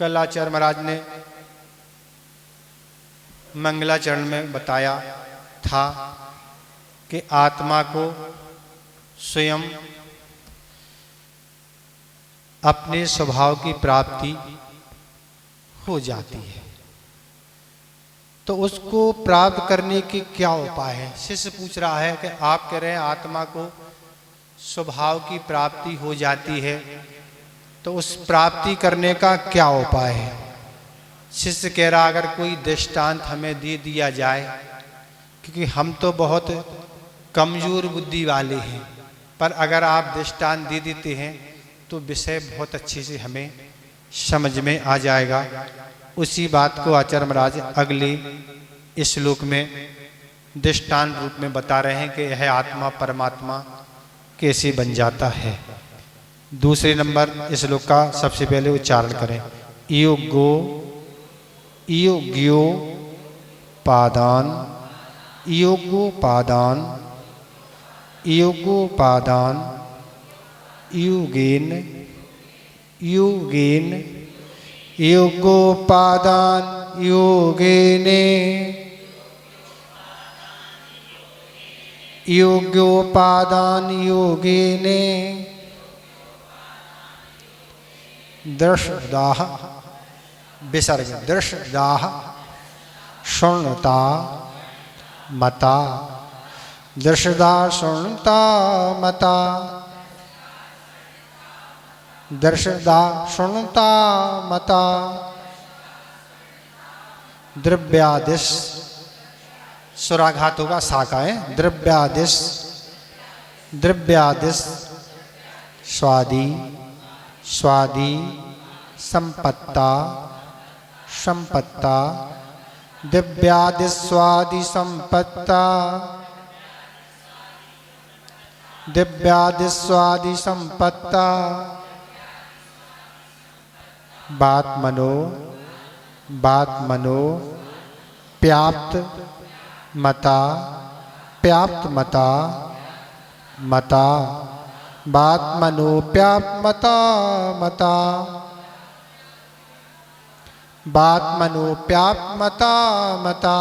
कल आचार्य महाराज ने मंगलाचरण में बताया था कि आत्मा को स्वयं अपने स्वभाव की प्राप्ति हो जाती है, तो उसको प्राप्त करने के क्या उपाय है। शिष्य पूछ रहा है कि आप कह रहे हैं आत्मा को स्वभाव की प्राप्ति हो जाती है, तो उस प्राप्ति करने का क्या उपाय है। शिष्य कह रहा अगर कोई दृष्टांत हमें दे दिया जाए, क्योंकि हम तो बहुत कमजोर बुद्धि वाले हैं, पर अगर आप दृष्टांत दे देते हैं तो विषय बहुत अच्छे से हमें समझ में आ जाएगा। उसी बात को आचार्य महाराज अगले श्लोक में दृष्टांत रूप में बता रहे हैं कि यह आत्मा परमात्मा कैसे बन जाता है। दूसरे नंबर श्लोक का सबसे पहले उच्चारण करें। योगो योग्यो पादान योगोपादान योगोपादान योगेन योगेन योगोपादान योगेने योग्योपादान योगेने दर्शदाह विसर्ग दर्शदाह शृण्वता मता दर्शदा शृण्वता मता दर्शदा शृण्वता मता द्रव्यादिश सुराघात होगा साका है। द्रव्यादिश द्रव्यादिश स्वादि स्वादि संपत्ता संपत्ता दिव्यादिश स्वादि संपत्ता दिव्यादिश स्वादि संपत्ता बात मनो प्याप्त मता प्याप्त मता मता बात मनो प्याप्त मता मता बात मनो प्याप्त मता मता।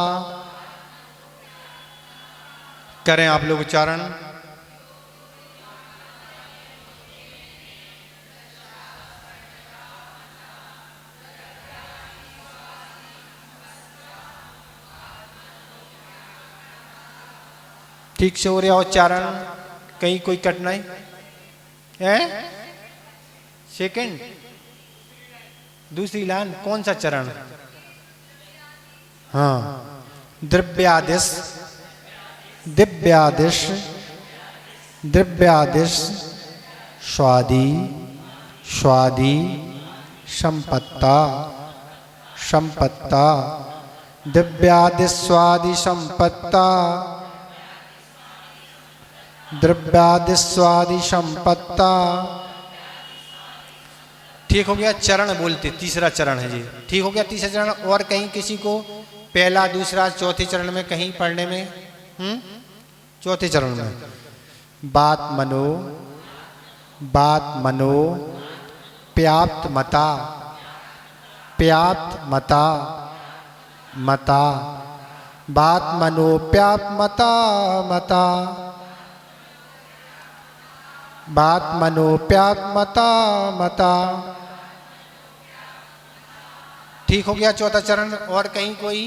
करें आप लोग उच्चारण। ठीक से हो रहा उच्चारण, कहीं कोई कठिनाई है? सेकंड दूसरी लाइन कौन सा चरण? हाँ, द्रव्यादिश दिव्यादिश द्रव्यादिश स्वादि स्वादि संपत्ता संपत्ता दिव्यादिश स्वादि संपत्ता द्रव्यादिश स्वादि संपत्ता। ठीक हो गया। चरण बोलते तीसरा चरण है जी। ठीक हो गया तीसरा चरण। और कहीं किसी को पहला दूसरा चौथे चरण में कहीं पढ़ने में चौथे चरण में बात मनो प्याप्त मता प्याप्त मता मता बात मनो प्याप्त मता मता बात मनो प्याप्त मता मता। ठीक हो गया चौथा चरण। और कहीं कोई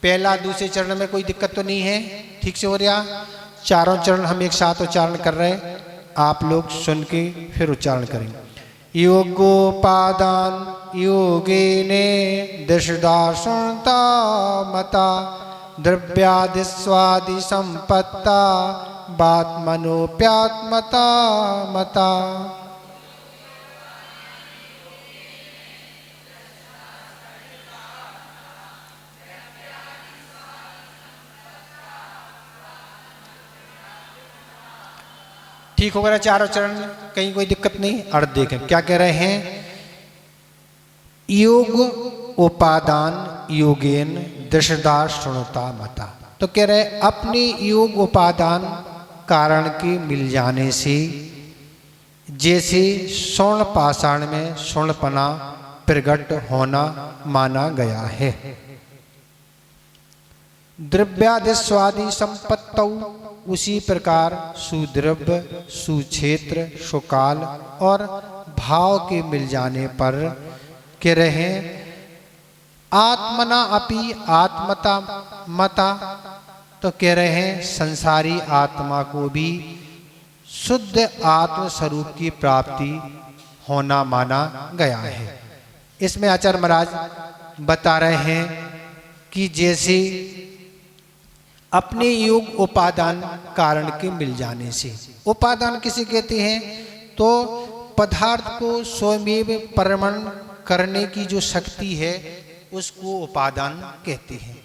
पहला दूसरे चरण में कोई दिक्कत तो नहीं है? ठीक से हो रहा। चारों चरण हम एक साथ उच्चारण कर रहे हैं, आप लोग सुन के फिर उच्चारण करेंगे। योगोपादान योगेने दशदाशुणता मता द्रव्यादि स्वादि संपत्ता बात मनो प्यात्मता मता। ठीक हो गया चारों चरण, कहीं कोई दिक्कत नहीं। अर्थ देखें क्या कह रहे हैं। योग उपादान योगेन दशदा शुणता मता। तो कह रहे अपने योग उपादान कारण के मिल जाने से, जैसे स्वर्ण पाषाण में स्वर्णपना प्रकट होना माना गया है। द्रव्यादिस्वादि संपत्तौ, उसी प्रकार सुद्रव्य, सुक्षेत्र, सुकाल और भाव के मिल जाने पर कह रहे आत्मना अपि आत्मता मता, तो कह रहे हैं संसारी आत्मा को भी शुद्ध आत्म स्वरूप की प्राप्ति होना माना गया है। इसमें आचार्य महाराज बता रहे हैं कि जैसे अपने योग उपादान कारण के मिल जाने से, उपादान किसे कहते हैं, तो पदार्थ को स्वयं परमण करने की जो शक्ति है उसको उपादान कहते हैं।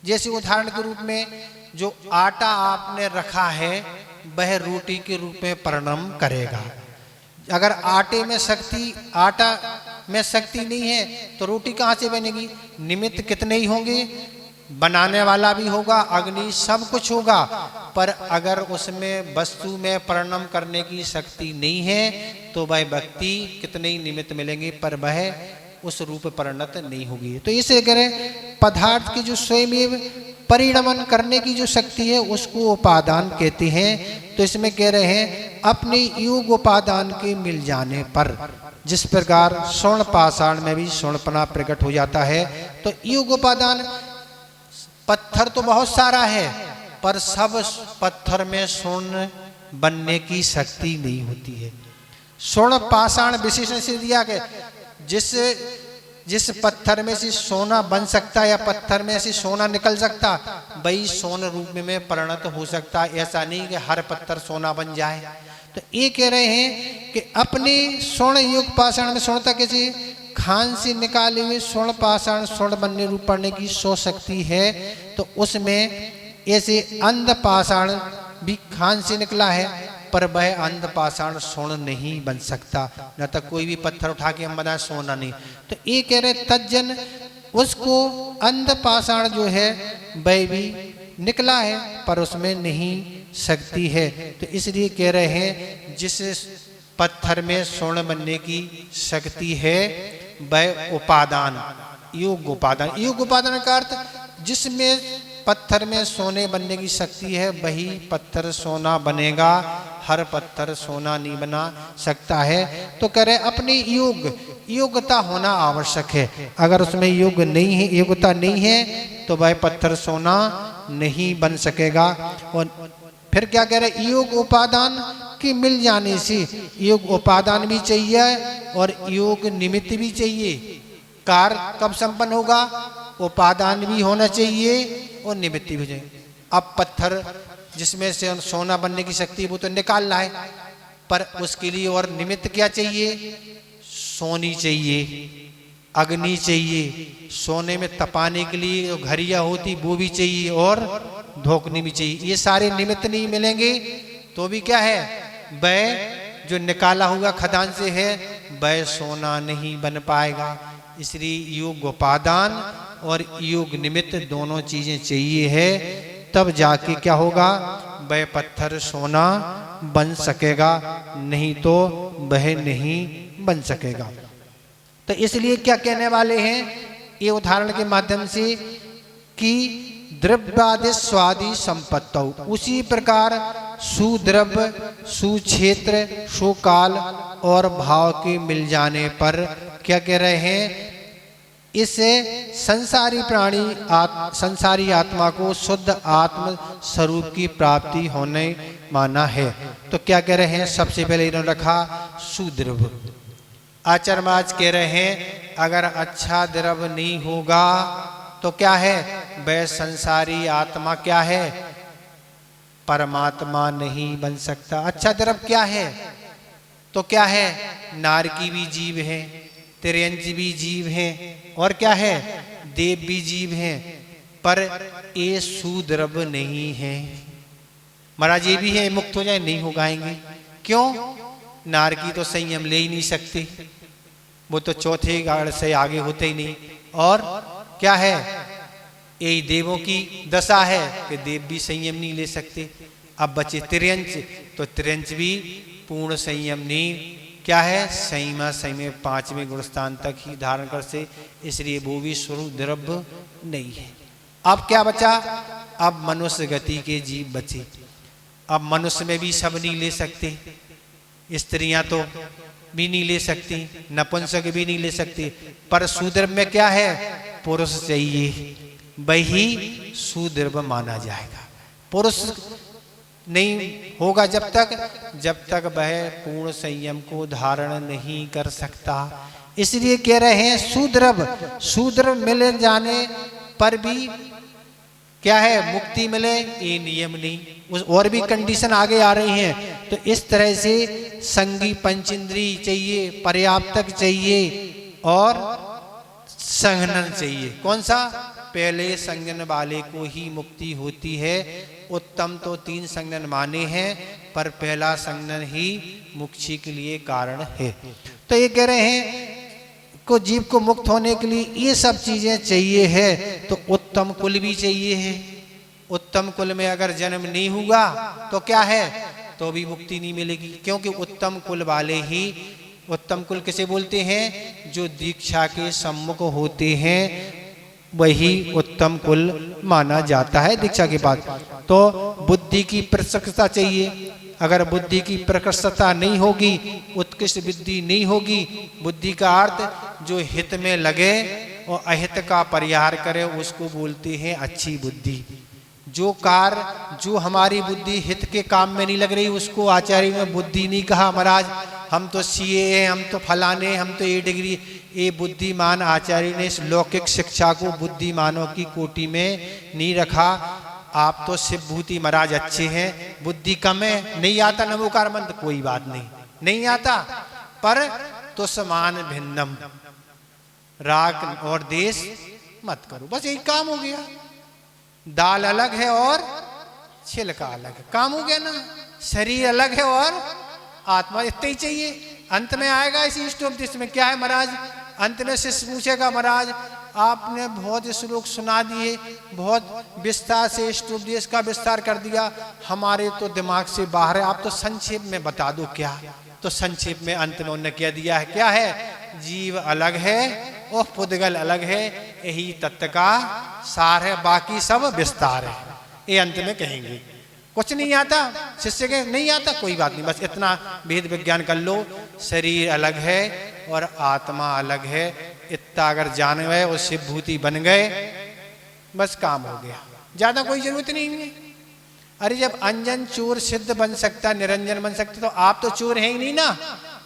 जैसे उदाहरण के रूप में जो आटा आपने रखा है वह रोटी के रूप में परिणम करेगा। अगर आटे में शक्ति, आटा में शक्ति नहीं है तो रोटी कहाँ से बनेगी? निमित्त कितने ही होंगे, बनाने वाला भी होगा, अग्नि सब कुछ होगा, पर अगर उसमें वस्तु में परिणम करने की शक्ति नहीं है तो वह व्यक्ति कितने ही निमित्त मिलेंगे पर वह उस रूप परिणत नहीं होगी। तो इसे करें पदार्थ की जो स्वयं परिणमन करने की जो शक्ति है उसको उपादान कहते हैं। तो इसमें कह रहे हैं अपने योग उपादान के मिल जाने पर, जिस प्रकार स्वर्ण पाषाण में भी स्वर्णपना प्रकट हो जाता है, तो योग उपादान पत्थर तो बहुत सारा है पर सब पत्थर में स्वर्ण बनने की शक्ति नहीं होती है। स्वर्ण पाषाण विशेषण से दिया गया, जिस पत्थर में से सोना बन सकता है या पत्थर में से सोना निकल सकता वही सोने रूप में परिणत हो सकता है। ऐसा नहीं कि हर पत्थर सोना बन जाए। तो ये कह रहे हैं कि अपने स्वर्ण युग पाषाण में स्वर्णता कैसे खान से निकाले हुए स्वर्ण पाषाण स्वर्ण बनने रूप पड़ने की सो शक्ति है, तो उसमें ऐसे अंध पाषाण भी खान से निकला है पर वह अंध पाषाण स्वर्ण नहीं बन सकता, न तक कोई भी पत्थर उठा के हम बताएं सोना नहीं। तो ये कह रहे तज्जन उसको अंध पाषाण जो है वह भी निकला है पर उसमें नहीं शक्ति है। तो इसलिए कह रहे हैं जिस पत्थर में स्वर्ण बनने की शक्ति है वह उपादान, योग उपादान, योग उपादान का अर्थ जिसमें पत्थर में सोने बनने की शक्ति है वही पत्थर सोना बनेगा, हर पत्थर सोना नहीं बना सकता है। तो कह रहे अपनी योग्यता होना आवश्यक है। अगर उसमें योग नहीं है, योग्यता नहीं है तो वह पत्थर सोना नहीं बन सकेगा। और फिर क्या कह रहे योग उपादान की मिल जाने से, योग उपादान भी चाहिए और योग निमित्त भी चाहिए। कार्य कब संपन्न होगा? उपादान भी होना चाहिए और निमित्त भी चाहिए। अब पत्थर जिसमें से सोना बनने की शक्ति वो तो निकाल रहा है, पर उसके लिए और निमित्त क्या चाहिए? सोनी चाहिए, अग्नि चाहिए, सोने में तपाने के लिए जो घड़ियां होती वो भी चाहिए और धोकनी भी चाहिए। ये सारे निमित्त नहीं मिलेंगे तो भी क्या है, वह जो निकाला हुआ खदान से है वह सोना नहीं बन पाएगा। इसलिए योग उपादान और योग निमित्त दोनों चीजें चाहिए है, तब जाके क्या होगा, वह पत्थर सोना बन सकेगा, नहीं तो वह नहीं बन सकेगा। तो इसलिए क्या कहने वाले हैं ये उदाहरण के माध्यम से कि द्रव्यादि स्वादि संपत्तौ, उसी प्रकार सुद्रव्य, सुक्षेत्र, सुकाल और भाव के मिल जाने पर क्या कह रहे हैं, इससे संसारी प्राणी संसारी आत्मा को शुद्ध आत्म स्वरूप की प्राप्ति होने माना है। तो क्या कह रहे हैं, सबसे पहले इन्होंने रखा सुद्रव्य। आचार्य महाराज कह रहे हैं अगर अच्छा द्रव्य नहीं होगा तो क्या है, वह संसारी आत्मा क्या है, परमात्मा नहीं बन सकता। अच्छा द्रव्य क्या है, तो क्या है, नारकी भी जीव है, तिर्यंच भी जीव हैं और क्या है, देव भी जीव हैं, पर ये सुद्रव्य नहीं है। महाराज ये भी है मुक्त हो जाए, नहीं हो गाएंगे। क्यों? नारकी तो संयम ले ही नहीं सकती, वो तो चौथे गाड़ से आगे होते ही नहीं। और क्या है, यही देवों की दशा है कि देव भी संयम नहीं ले सकते। अब बचे तिर्यंच, तो तिर्यंच भी पूर्ण संयम नहीं क्या है, संयमा संयमे 5वें गुणस्थान तक ही धारण कर से, इसलिए वो भी स्वरूप द्रव्य नहीं है। अब क्या बचा, अब मनुष्य गति के जीव बचे। अब मनुष्य में भी सब नहीं ले सकते, स्त्रियां तो भी नहीं ले सकती, नपुंसक भी नहीं ले सकती, पर शूद्रव्य में क्या है, पुरुष चाहिए, वही शूद्रव्य माना जाएगा। पुरुष नहीं होगा जब तक वह पूर्ण संयम को धारण नहीं कर सकता। इसलिए कह रहे हैं शूद्र मिल जाने पर भी क्या है, मुक्ति मिले, ये नियम नहीं, और भी कंडीशन आगे आ रही हैं। तो इस तरह से संगी पंचेंद्रिय चाहिए, पर्याप्तक चाहिए और संघनन चाहिए। कौन सा, पहले संज्ञन वाले को ही मुक्ति होती है। उत्तम तो 3 संज्ञन माने हैं, पर पहला संज्ञन ही मुक्ति के लिए कारण है। तो ये कह रहे हैं को जीव को मुक्त होने के लिए ये सब चीजें चाहिए है। तो उत्तम कुल भी चाहिए है। उत्तम कुल में अगर जन्म नहीं हुआ तो क्या है, तो भी मुक्ति नहीं मिलेगी, क्योंकि उत्तम कुल वाले ही, उत्तम कुल किसे बोलते हैं, जो दीक्षा के सम्मुख होते हैं, वही उत्तम कुल माना जाता है दीक्षा के बाद। तो बुद्धि की प्रशस्तता चाहिए। अगर बुद्धि की प्रकृष्टता नहीं होगी, उत्कृष्ट बुद्धि नहीं होगी, बुद्धि का अर्थ जो हित में लगे और अहित का परिहार करे, उसको बोलते हैं अच्छी बुद्धि। जो हमारी बुद्धि हित के काम में नहीं लग रही, उसको आचार्य में बुद्धि नहीं कहा। महाराज हम तो सीए हैं, हम तो फलाने, हम तो ये डिग्री, ये बुद्धिमान आचार्य ने इस लौकिक शिक्षा को बुद्धिमानों की कोटि में नहीं रखा। आप तो शिवभूति महाराज अच्छे हैं, बुद्धि कम है, नहीं आता नमोकार मंत्र, कोई बात नहीं आता, पर तो समान भिन्नम, राग और देश मत करो, बस यही काम हो गया। दाल अलग है और छिलका अलग है, काम हो गया ना। शरीर अलग है और आत्मा, इतना ही चाहिए। अंत में आएगा इसी इष्टोपदेश में क्या है महाराज, अंत में शिष्य पूछेगा, महाराज आपने बहुत श्लोक सुना दिए, बहुत विस्तार से इष्टोपदेश का विस्तार कर दिया, हमारे तो दिमाग से बाहर है, आप तो संक्षेप में बता दो क्या। तो संक्षेप में अंत में उन्होंने कह दिया है, क्या है, जीव अलग है और पुद्गल अलग है, यही तत्व का सार है, बाकी सब विस्तार है। ये अंत में कहेंगे। कुछ नहीं आता शिष्य के, नहीं आता कोई बात नहीं, बस इतना भेद विज्ञान कर लो, शरीर अलग है और आत्मा अलग है, इतना अगर जान गए और शिवभूति बन गए, बस काम हो गया, ज्यादा कोई जरूरत नहीं है। अरे जब अंजन चोर सिद्ध बन सकता, निरंजन बन सकता, तो आप तो चोर हैं ही नहीं ना,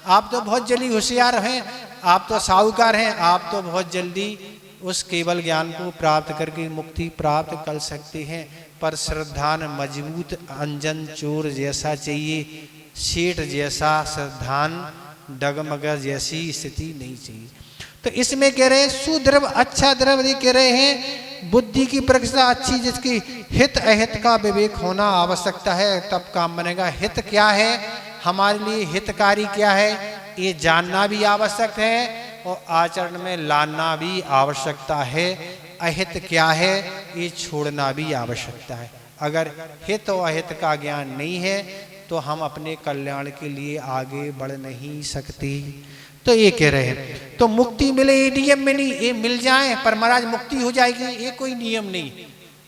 आप तो बहुत जल्दी होशियार हैं, आप तो साहूकार हैं, आप तो बहुत जल्दी उस केवल ज्ञान को प्राप्त करके मुक्ति प्राप्त कर सकते हैं। पर श्रद्धान मजबूत अंजन चोर जैसा चाहिए, सेठ जैसा श्रद्धान डगमग जैसी स्थिति नहीं चाहिए। तो इसमें कह रहे हैं सुद्रव, अच्छा द्रव्य कह रहे हैं, बुद्धि की प्रकृति अच्छी, जिसकी हित अहित का विवेक होना आवश्यकता है, तब काम बनेगा। हित क्या है, हमारे लिए हितकारी क्या है, ये जानना भी आवश्यक है और आचरण में लाना भी आवश्यकता है। अहित क्या है, ये छोड़ना भी आवश्यकता है। अगर हित और अहित का ज्ञान नहीं है तो हम अपने कल्याण के लिए आगे बढ़ नहीं सकते। तो ये कह रहे हैं, तो मुक्ति मिले ये नियम में नहीं, ये मिल जाए पर महाराज मुक्ति हो जाएगी, ये कोई नियम नहीं।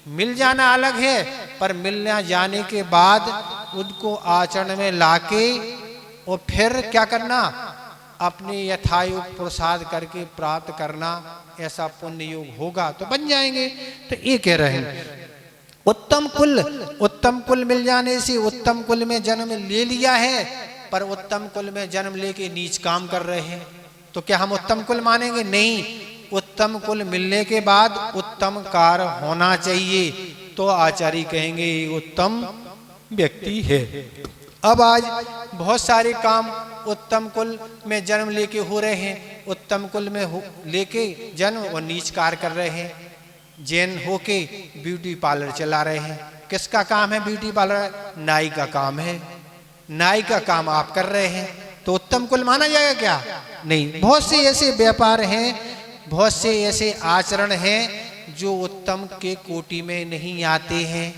मिल जाना अलग है, पर मिलना जाने के बाद उनको आचरण में लाके और फिर क्या करना, अपने यथायोग पुरुषार्थ करके प्राप्त करना, ऐसा पुण्य योग होगा तो बन जाएंगे। तो ये कह रहे हैं उत्तम कुल मिल जाने से, उत्तम कुल में जन्म ले लिया है, पर उत्तम कुल में जन्म लेके नीच काम कर रहे हैं, तो क्या हम उत्तम कुल मानेंगे? नहीं, उत्तम कुल मिलने के बाद उत्तम कार्य होना चाहिए, तो आचार्य कहेंगे ये उत्तम व्यक्ति है। अब आज बहुत सारे काम उत्तम कुल में जन्म लेके हो रहे हैं, उत्तम कुल में लेके जन्म और नीच कार्य कर रहे हैं। जैन होके ब्यूटी पार्लर चला रहे हैं, किसका काम है ब्यूटी पार्लर? नाई का काम है, नाई का काम आप कर रहे हैं, तो उत्तम कुल माना जाएगा क्या? नहीं। बहुत से ऐसे व्यापार हैं, बहुत से ऐसे आचरण हैं जो उत्तम के कोटि में नहीं आते हैं।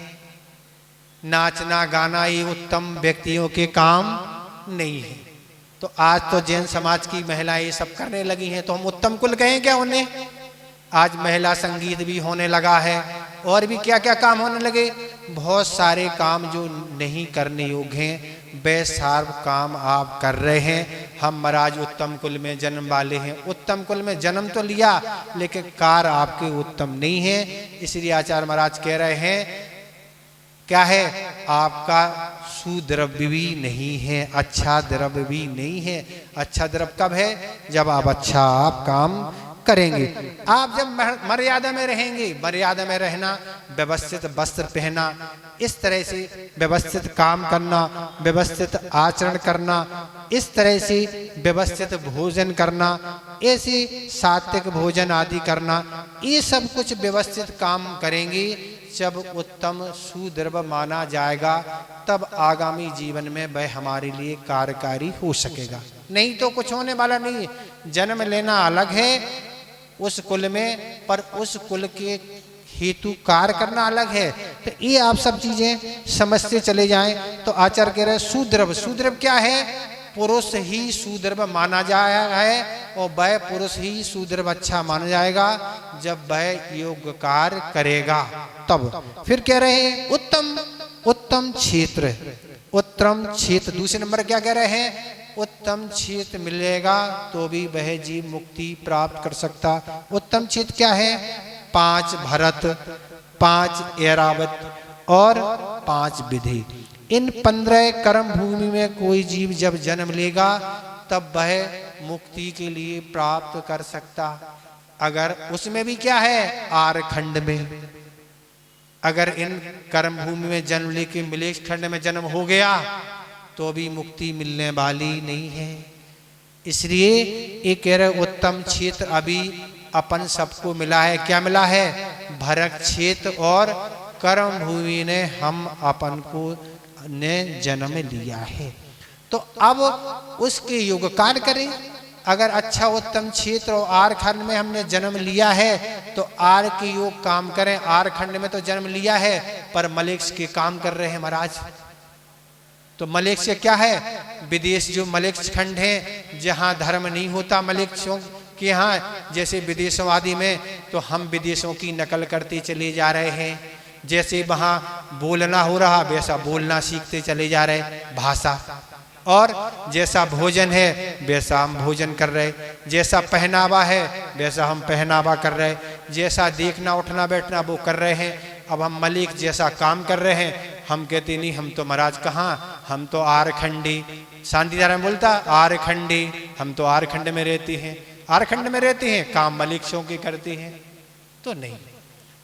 नाचना गाना ये उत्तम व्यक्तियों के काम नहीं है। तो आज तो जैन समाज की महिलाएं ये सब करने लगी हैं, तो हम उत्तम कुल कहें क्या उन्हें? आज महिला संगीत भी होने लगा है और भी क्या क्या काम होने लगे। बहुत सारे काम जो नहीं करने योग्य हैं वे सारे काम आप कर रहे हैं। हम महाराज उत्तम कुल में जन्म वाले हैं, उत्तम कुल में जन्म तो लिया लेकिन कार्य आपके उत्तम नहीं है। इसलिए आचार्य महाराज कह रहे हैं क्या है, आपका सुद्रव्य भी नहीं है, अच्छा द्रव्य भी नहीं है। अच्छा द्रव्य कब है? जब आप अच्छा आप काम करेंगे। आप जब मर्यादा में रहेंगे, मर्यादा में रहना, व्यवस्थित वस्त्र पहनना, इस तरह से व्यवस्थित काम करना, व्यवस्थित आचरण करना, इस तरह से व्यवस्थित भोजन करना, ऐसे सात्विक भोजन आदि करना, ये सब कुछ व्यवस्थित काम करेंगे। जब उत्तम सुद्रव्य माना जाएगा तब आगामी जीवन में वह हमारे लिए कार्यकारी हो सकेगा, नहीं तो कुछ होने वाला नहीं। जन्म लेना अलग है उस कुल में, पर उस कुल के हेतु कार्य करना अलग है। तो ये आप सब चीजें समझते चले जाएं। तो आचार्य कह रहे सुद्रव्य, सुद्रव्य क्या है? पुरुष ही सुद्रव्य माना जाएगा है और वह पुरुष ही सुद्रव्य अच्छा माना जाएगा जब वह योग कार्य करेगा तब। फिर कह रहे हैं उत्तम, उत्तम क्षेत्र, उत्तम क्षेत्र। दूसरे नंबर क्या कह रहे हैं? उत्तम क्षेत्र मिलेगा तो भी वह जीव मुक्ति प्राप्त कर सकता। उत्तम क्षेत्र क्या है? 5 भरत, 5 ऐरावत और 5 विधि। इन 15 कर्म भूमि में कोई जीव जब जन्म लेगा तब वह मुक्ति के लिए प्राप्त कर सकता। अगर उसमें भी क्या है? आरखंड में, अगर इन कर्म भूमि में जन्म लेके मिलेक्ष खंड में जन्म हो गया तो भी मुक्ति मिलने वाली नहीं है। इसलिए ये कह रहे उत्तम क्षेत्र अभी अपन सबको मिला है। क्या मिला है? भरत क्षेत्र और कर्म भूमि ने हम अपन को ने जन्म लिया है। तो अब उसके योग कार्य करें। अगर अच्छा उत्तम क्षेत्र और आर खंड में हमने जन्म लिया है तो आर के योग काम करें। आर खंड में तो जन्म लिया है पर मलेक्ष के काम कर रहे हैं महाराज। तो मलेक्ष क्या है? विदेश जो मलेक्ष खंड है जहाँ धर्म नहीं होता मलेक्षों के यहाँ, जैसे विदेशों आदि में, तो हम विदेशों की नकल करते चले जा रहे हैं। जैसे वहाँ बोलना हो रहा वैसा बोलना सीखते चले जा रहे भाषा, और जैसा भोजन है वैसा हम भोजन कर रहे, जैसा पहनावा है वैसा हम पहनावा कर रहे, जैसा देखना उठना बैठना वो कर रहे हैं। अब हम मलिक जैसा काम कर रहे हैं, हम कहते नहीं हम तो महाराज कहाँ, हम तो आरखंडी। शांतिधारा में बोलता आरखंडी, हम तो आरखंड में रहते हैं, आरखंड में रहते हैं, काम मलिक्षों के करते हैं। तो नहीं,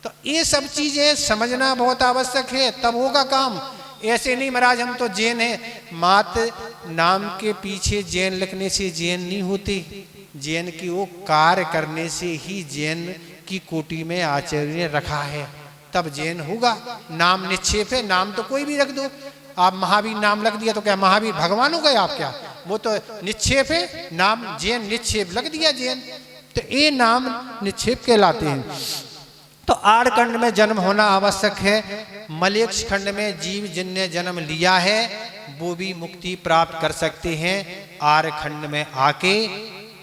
तो ये सब चीजें समझना बहुत आवश्यक है, तब होगा काम। ऐसे नहीं महाराज हम तो जैन हैं, मात्र नाम के पीछे जैन लिखने से जैन नहीं होती। जैन की वो कार्य करने से ही जैन की कोटि में आचार्य ने रखा है, तब जैन होगा। नाम निक्षेप है, नाम तो कोई भी रख दो। आप महावीर नाम लग दिया तो क्या महावीर भगवान हो गए आप? क्या वो तो निक्षेप है, नाम जैन निक्षेप लग दिया जैन, तो ये नाम निक्षेप कहलाते हैं। तो आर खंड में जन्म होना आवश्यक है। मलेक्ष खंड में जीव जिनने जन्म लिया है वो भी मुक्ति प्राप्त कर सकते हैं। आर खंड में आके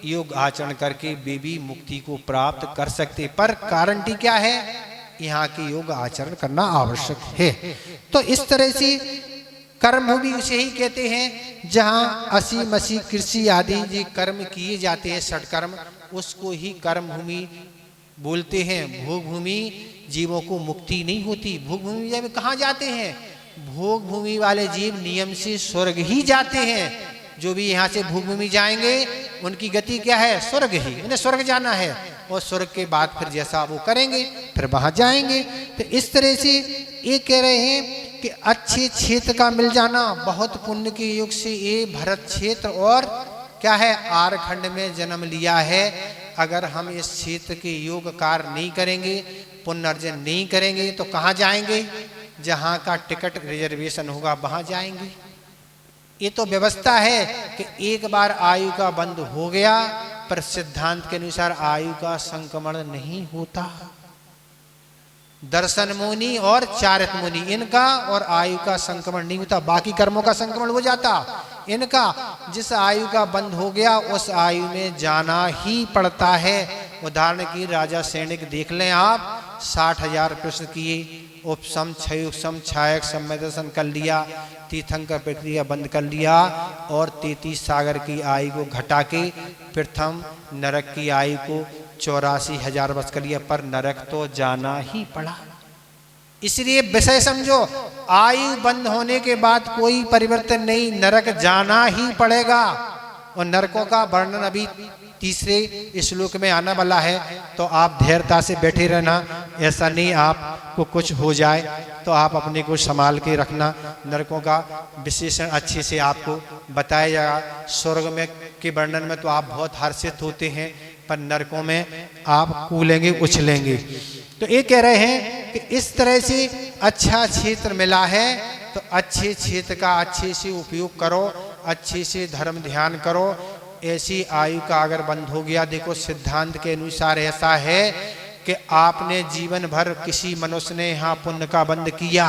योग आचरण करके वे भी मुक्ति को प्राप्त कर सकते, पर गारंटी क्या है? यहाँ के योग आचरण करना आवश्यक है। तो इस तरह से कर्म भी उसे ही कहते हैं जहाँ असी मसी कृषि आदि जो कर्म किए जाते हैं, षटकर्म, उसको ही कर्म भूमि बोलते हैं। भोग भूमि जीवों को मुक्ति नहीं होती। भोग भूमि जब कहाँ जाते हैं? भोग भूमि वाले जीव नियम से स्वर्ग ही जाते हैं। जो भी यहाँ से भोग भूमि जाएंगे उनकी गति क्या है? स्वर्ग ही, उन्हें स्वर्ग जाना है, और स्वर्ग के बाद फिर जैसा वो करेंगे फिर वहां जाएंगे। तो इस तरह से ये कह रहे हैं कि अच्छे क्षेत्र का मिल जाना बहुत पुण्य के योग से। ये भरत क्षेत्र और क्या है? आर खंड में जन्म लिया है। अगर हम इस क्षेत्र के योग कार्य नहीं करेंगे, पुण्य अर्जन नहीं करेंगे तो कहाँ जाएंगे? जहाँ का टिकट रिजर्वेशन होगा वहां जाएंगे। ये तो व्यवस्था है कि एक बार आयु का बंद हो गया, पर सिद्धांत के अनुसार आयु का संक्रमण नहीं होता। दर्शन मुनि और चारित मुनि, इनका और आयु का संक्रमण नहीं होता। बाकी कर्मों का संक्रमण हो जाता, इनका जिस आयु का बंध हो गया उस आयु में जाना ही पड़ता है। उदाहरण की राजा सैनिक देख लें आप, 60,000 प्रश्न किए, उपसम क्षयुक्षम छायक समय दर्शन कर लिया, तीर्थंकर प्रक्रिया बंद कर लिया और 33 सागर की आयु को घटा के प्रथम नरक की आयु को 84,000 वर्ष कर लिया, पर नरक तो जाना ही पड़ा। इसलिए विषय समझो, आयु बंद होने के बाद कोई परिवर्तन नहीं, नरक जाना ही पड़ेगा। और नरकों का वर्णन अभी तीसरे श्लोक में आने वाला है, तो आप धैर्यता से बैठे रहना। ऐसा नहीं आपको कुछ हो जाए तो आप अपने को संभाल के रखना। नरकों का विशेषण अच्छे से आपको बताया जाएगा। स्वर्ग में के वर्णन में तो आप बहुत हर्षित होते हैं, पर नरकों में आप कूलेंगे उछलेंगे। तो ये कह रहे हैं कि इस तरह से अच्छा क्षेत्र मिला है तो अच्छे क्षेत्र का अच्छे से उपयोग करो, अच्छे से धर्म ध्यान करो। ऐसी आयु का अगर बंद हो गया, देखो सिद्धांत के अनुसार ऐसा है कि आपने जीवन भर किसी मनुष्य ने यहाँ पुण्य का बंद किया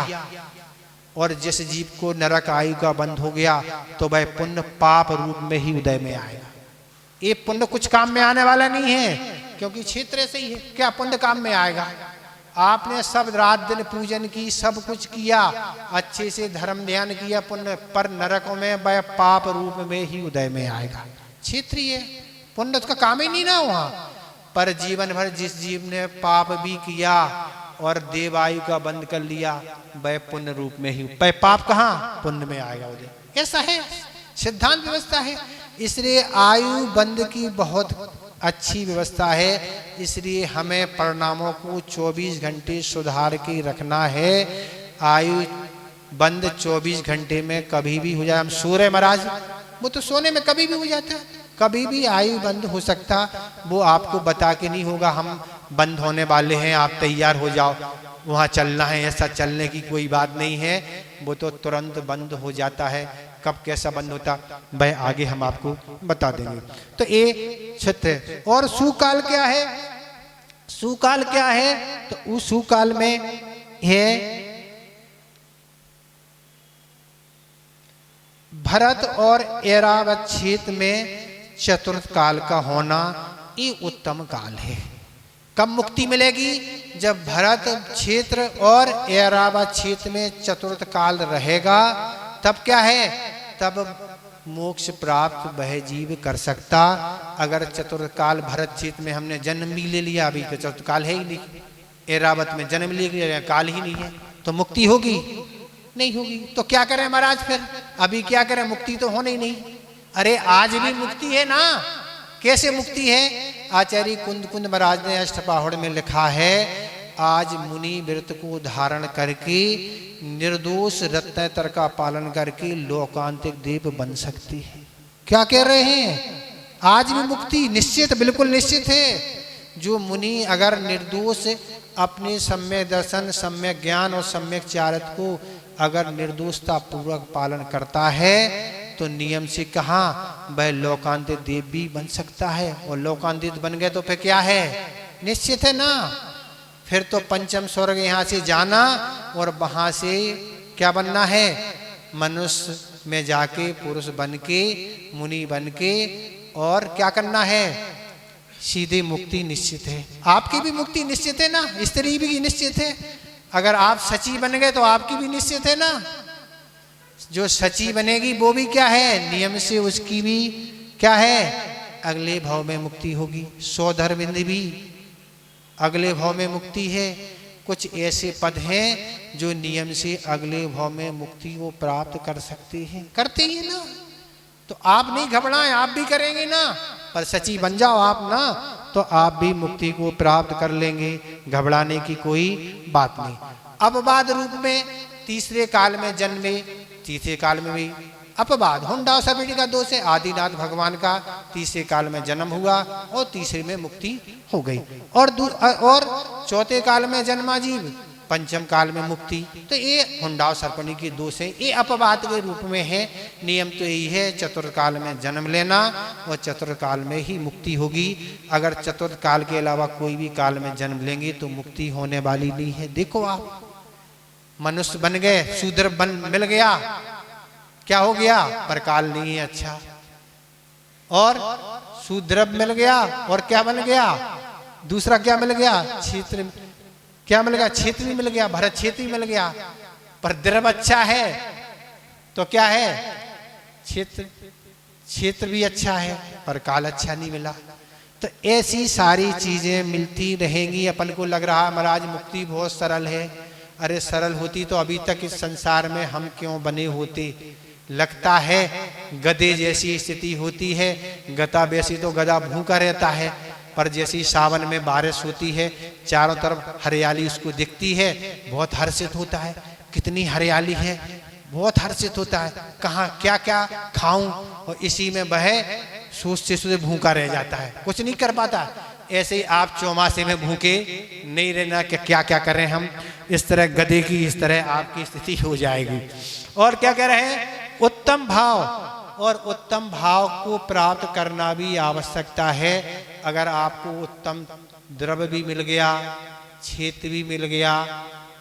और जिस जीव को नरक आयु का बंद हो गया तो वह पुण्य पाप रूप में ही उदय में आएगा। ये पुण्य कुछ काम में आने वाला नहीं है, क्योंकि क्षेत्र से ही है। क्या पुण्य काम में आएगा? आपने सब रात दिन पूजन की, सब कुछ किया, अच्छे से धर्म ध्यान किया, पुण्य, पर नरकों में वह पाप रूप में ही उदय में आएगा। क्षेत्रीय पुण्य का काम ही नहीं ना वहां। पर जीवन भर जिस जीव ने पाप भी किया और देवायु का बंद कर लिया, वह पुण्य रूप में ही, वह पाप कहाँ? पुण्य में आएगा उदय। ऐसा है सिद्धांत व्यवस्था है। इसलिए आयु बंद की बहुत अच्छी व्यवस्था है। इसलिए हमें परिणामों को 24 घंटे सुधार के रखना है। आयु बंद 24 घंटे में कभी भी हो जाए। हम सो रहे महाराज, वो तो सोने में कभी भी हो जाता है, कभी भी आयु बंद हो सकता। वो आपको बता के नहीं होगा हम बंद होने वाले हैं, आप तैयार हो जाओ, वहाँ चलना है। ऐसा चलने की कोई बात नहीं है, वो तो तुरंत बंद हो जाता है। कब कैसा बंद होता वह आगे हम आपको बता देंगे। तो ये क्षेत्र। और सुकाल क्या है? सुकाल क्या है? तो उस सुकाल में है भरत और ऐरावत क्षेत्र में चतुर्थ काल का होना, ये उत्तम काल है। कब मुक्ति मिलेगी? जब भरत क्षेत्र और ऐरावत क्षेत्र में चतुर्थ काल रहेगा, तब क्या है? तब मोक्ष प्राप्त वह जीव कर सकता। अगर चतुर्थ काल भरत क्षेत्र में हमने जन्म भी ले लिया, अभी तो चतुर्थ काल है ही नहीं, ऐरावत में जन्म ले लिया, काल ही नहीं है, तो मुक्ति होगी? नहीं होगी। तो क्या करें महाराज फिर? अभी क्या करें? मुक्ति तो होनी नहीं। अरे आज भी मुक्ति है ना। कैसे मुक्ति है? आचार्य कुंद कुंद महाराज ने अष्टपहड़ में लिखा है, आज मुनि व्रत को धारण करके निर्दोष रत्नेतर का पालन करके लोकांतिक देव बन सकती है। क्या कह रहे हैं? आज भी मुक्ति निश्चित, बिल्कुल निश्चित है। जो मुनि अगर निर्दोष अपने सम्यक दर्शन, सम्यक ज्ञान और सम्यक चारित्र को अगर निर्दोषता पूर्वक पालन करता है, तो नियम से कहाँ वह लोकांतित देव भी बन सकता है। और लोकांतित बन गए तो फिर क्या है? निश्चित है ना। फिर तो पंचम स्वर्ग यहाँ से जाना और वहां से क्या बनना है? मनुष्य में जाके पुरुष बन के, मुनि बन के, और क्या करना है? सीधे मुक्ति निश्चित है। आपकी भी मुक्ति निश्चित है ना, स्त्री भी निश्चित है। अगर आप सची बन गए तो आपकी भी निश्चित है ना। जो सची बनेगी वो भी क्या है? नियम से उसकी भी क्या है? अगले भाव में मुक्ति होगी। सौधर्मिंद भी अगले भाव में मुक्ति है। कुछ ऐसे पद हैं जो नियम से अगले भाव में मुक्ति को प्राप्त कर सकते हैं, करते ही ना। तो आप नहीं घबराएं, आप भी करेंगे ना, पर सची बन जाओ आप ना, तो आप भी मुक्ति को प्राप्त कर लेंगे। घबराने की कोई बात नहीं। अपवाद रूप में तीसरे काल में जन्मे, तीसरे काल में भी अपवाद हुंडा सबिड़ी का दोष है। आदिनाथ भगवान का तीसरे काल में जन्म हुआ और तीसरे में मुक्ति हो गई। और चौथे काल में जन्मा जीव, पंचम काल में मुक्ति। तो ये हुंडाव सर्पणी की दोष है, ये अपवाद के रूप में है। नियम तो यही है, चतुर्थ काल में जन्म लेना और चतुर्थ काल में ही मुक्ति होगी। अगर चतुर्थ काल के अलावा कोई भी काल में जन्म लेंगे तो मुक्ति होने वाली नहीं है। देखो आप मनुष्य बन गए, शूद्र बन मिल गया, क्या हो गया? पर काल नहीं है अच्छा, और सुद्रव मिल गया, और क्या बन गया, दूसरा क्या मिल गया, क्षेत्र, क्या मिल गया, क्षेत्र भी मिल गया, भरत क्षेत्र भी मिल गया। पर द्रव अच्छा है तो क्या है, क्षेत्र, क्षेत्र भी अच्छा है, पर काल अच्छा नहीं मिला। तो ऐसी सारी चीजें मिलती रहेंगी। अपन को लग रहा है महाराज मुक्ति बहुत सरल है, अरे सरल होती तो अभी तक इस संसार में हम क्यों बने होते। लगता है गधे जैसी स्थिति होती है, गधा वैसी तो गधा भूखा रहता है, पर जैसी सावन में बारिश होती है चारों तरफ हरियाली उसको दिखती है, बहुत हर्षित होता है, कितनी हरियाली है, बहुत हर्षित होता है, कहाँ क्या क्या खाऊं, और इसी में वह सोचते सोचते भूखा रह जाता है, कुछ नहीं कर पाता। ऐसे ही आप चौमासे में भूखे नहीं रहना कि क्या क्या करें हम, इस तरह गधे की इस तरह आपकी स्थिति हो जाएगी। और क्या कह रहे हैं, उत्तम भाव, और उत्तम भाव को प्राप्त करना भी आवश्यकता है। अगर आपको उत्तम द्रव्य भी मिल गया, क्षेत्र भी मिल गया,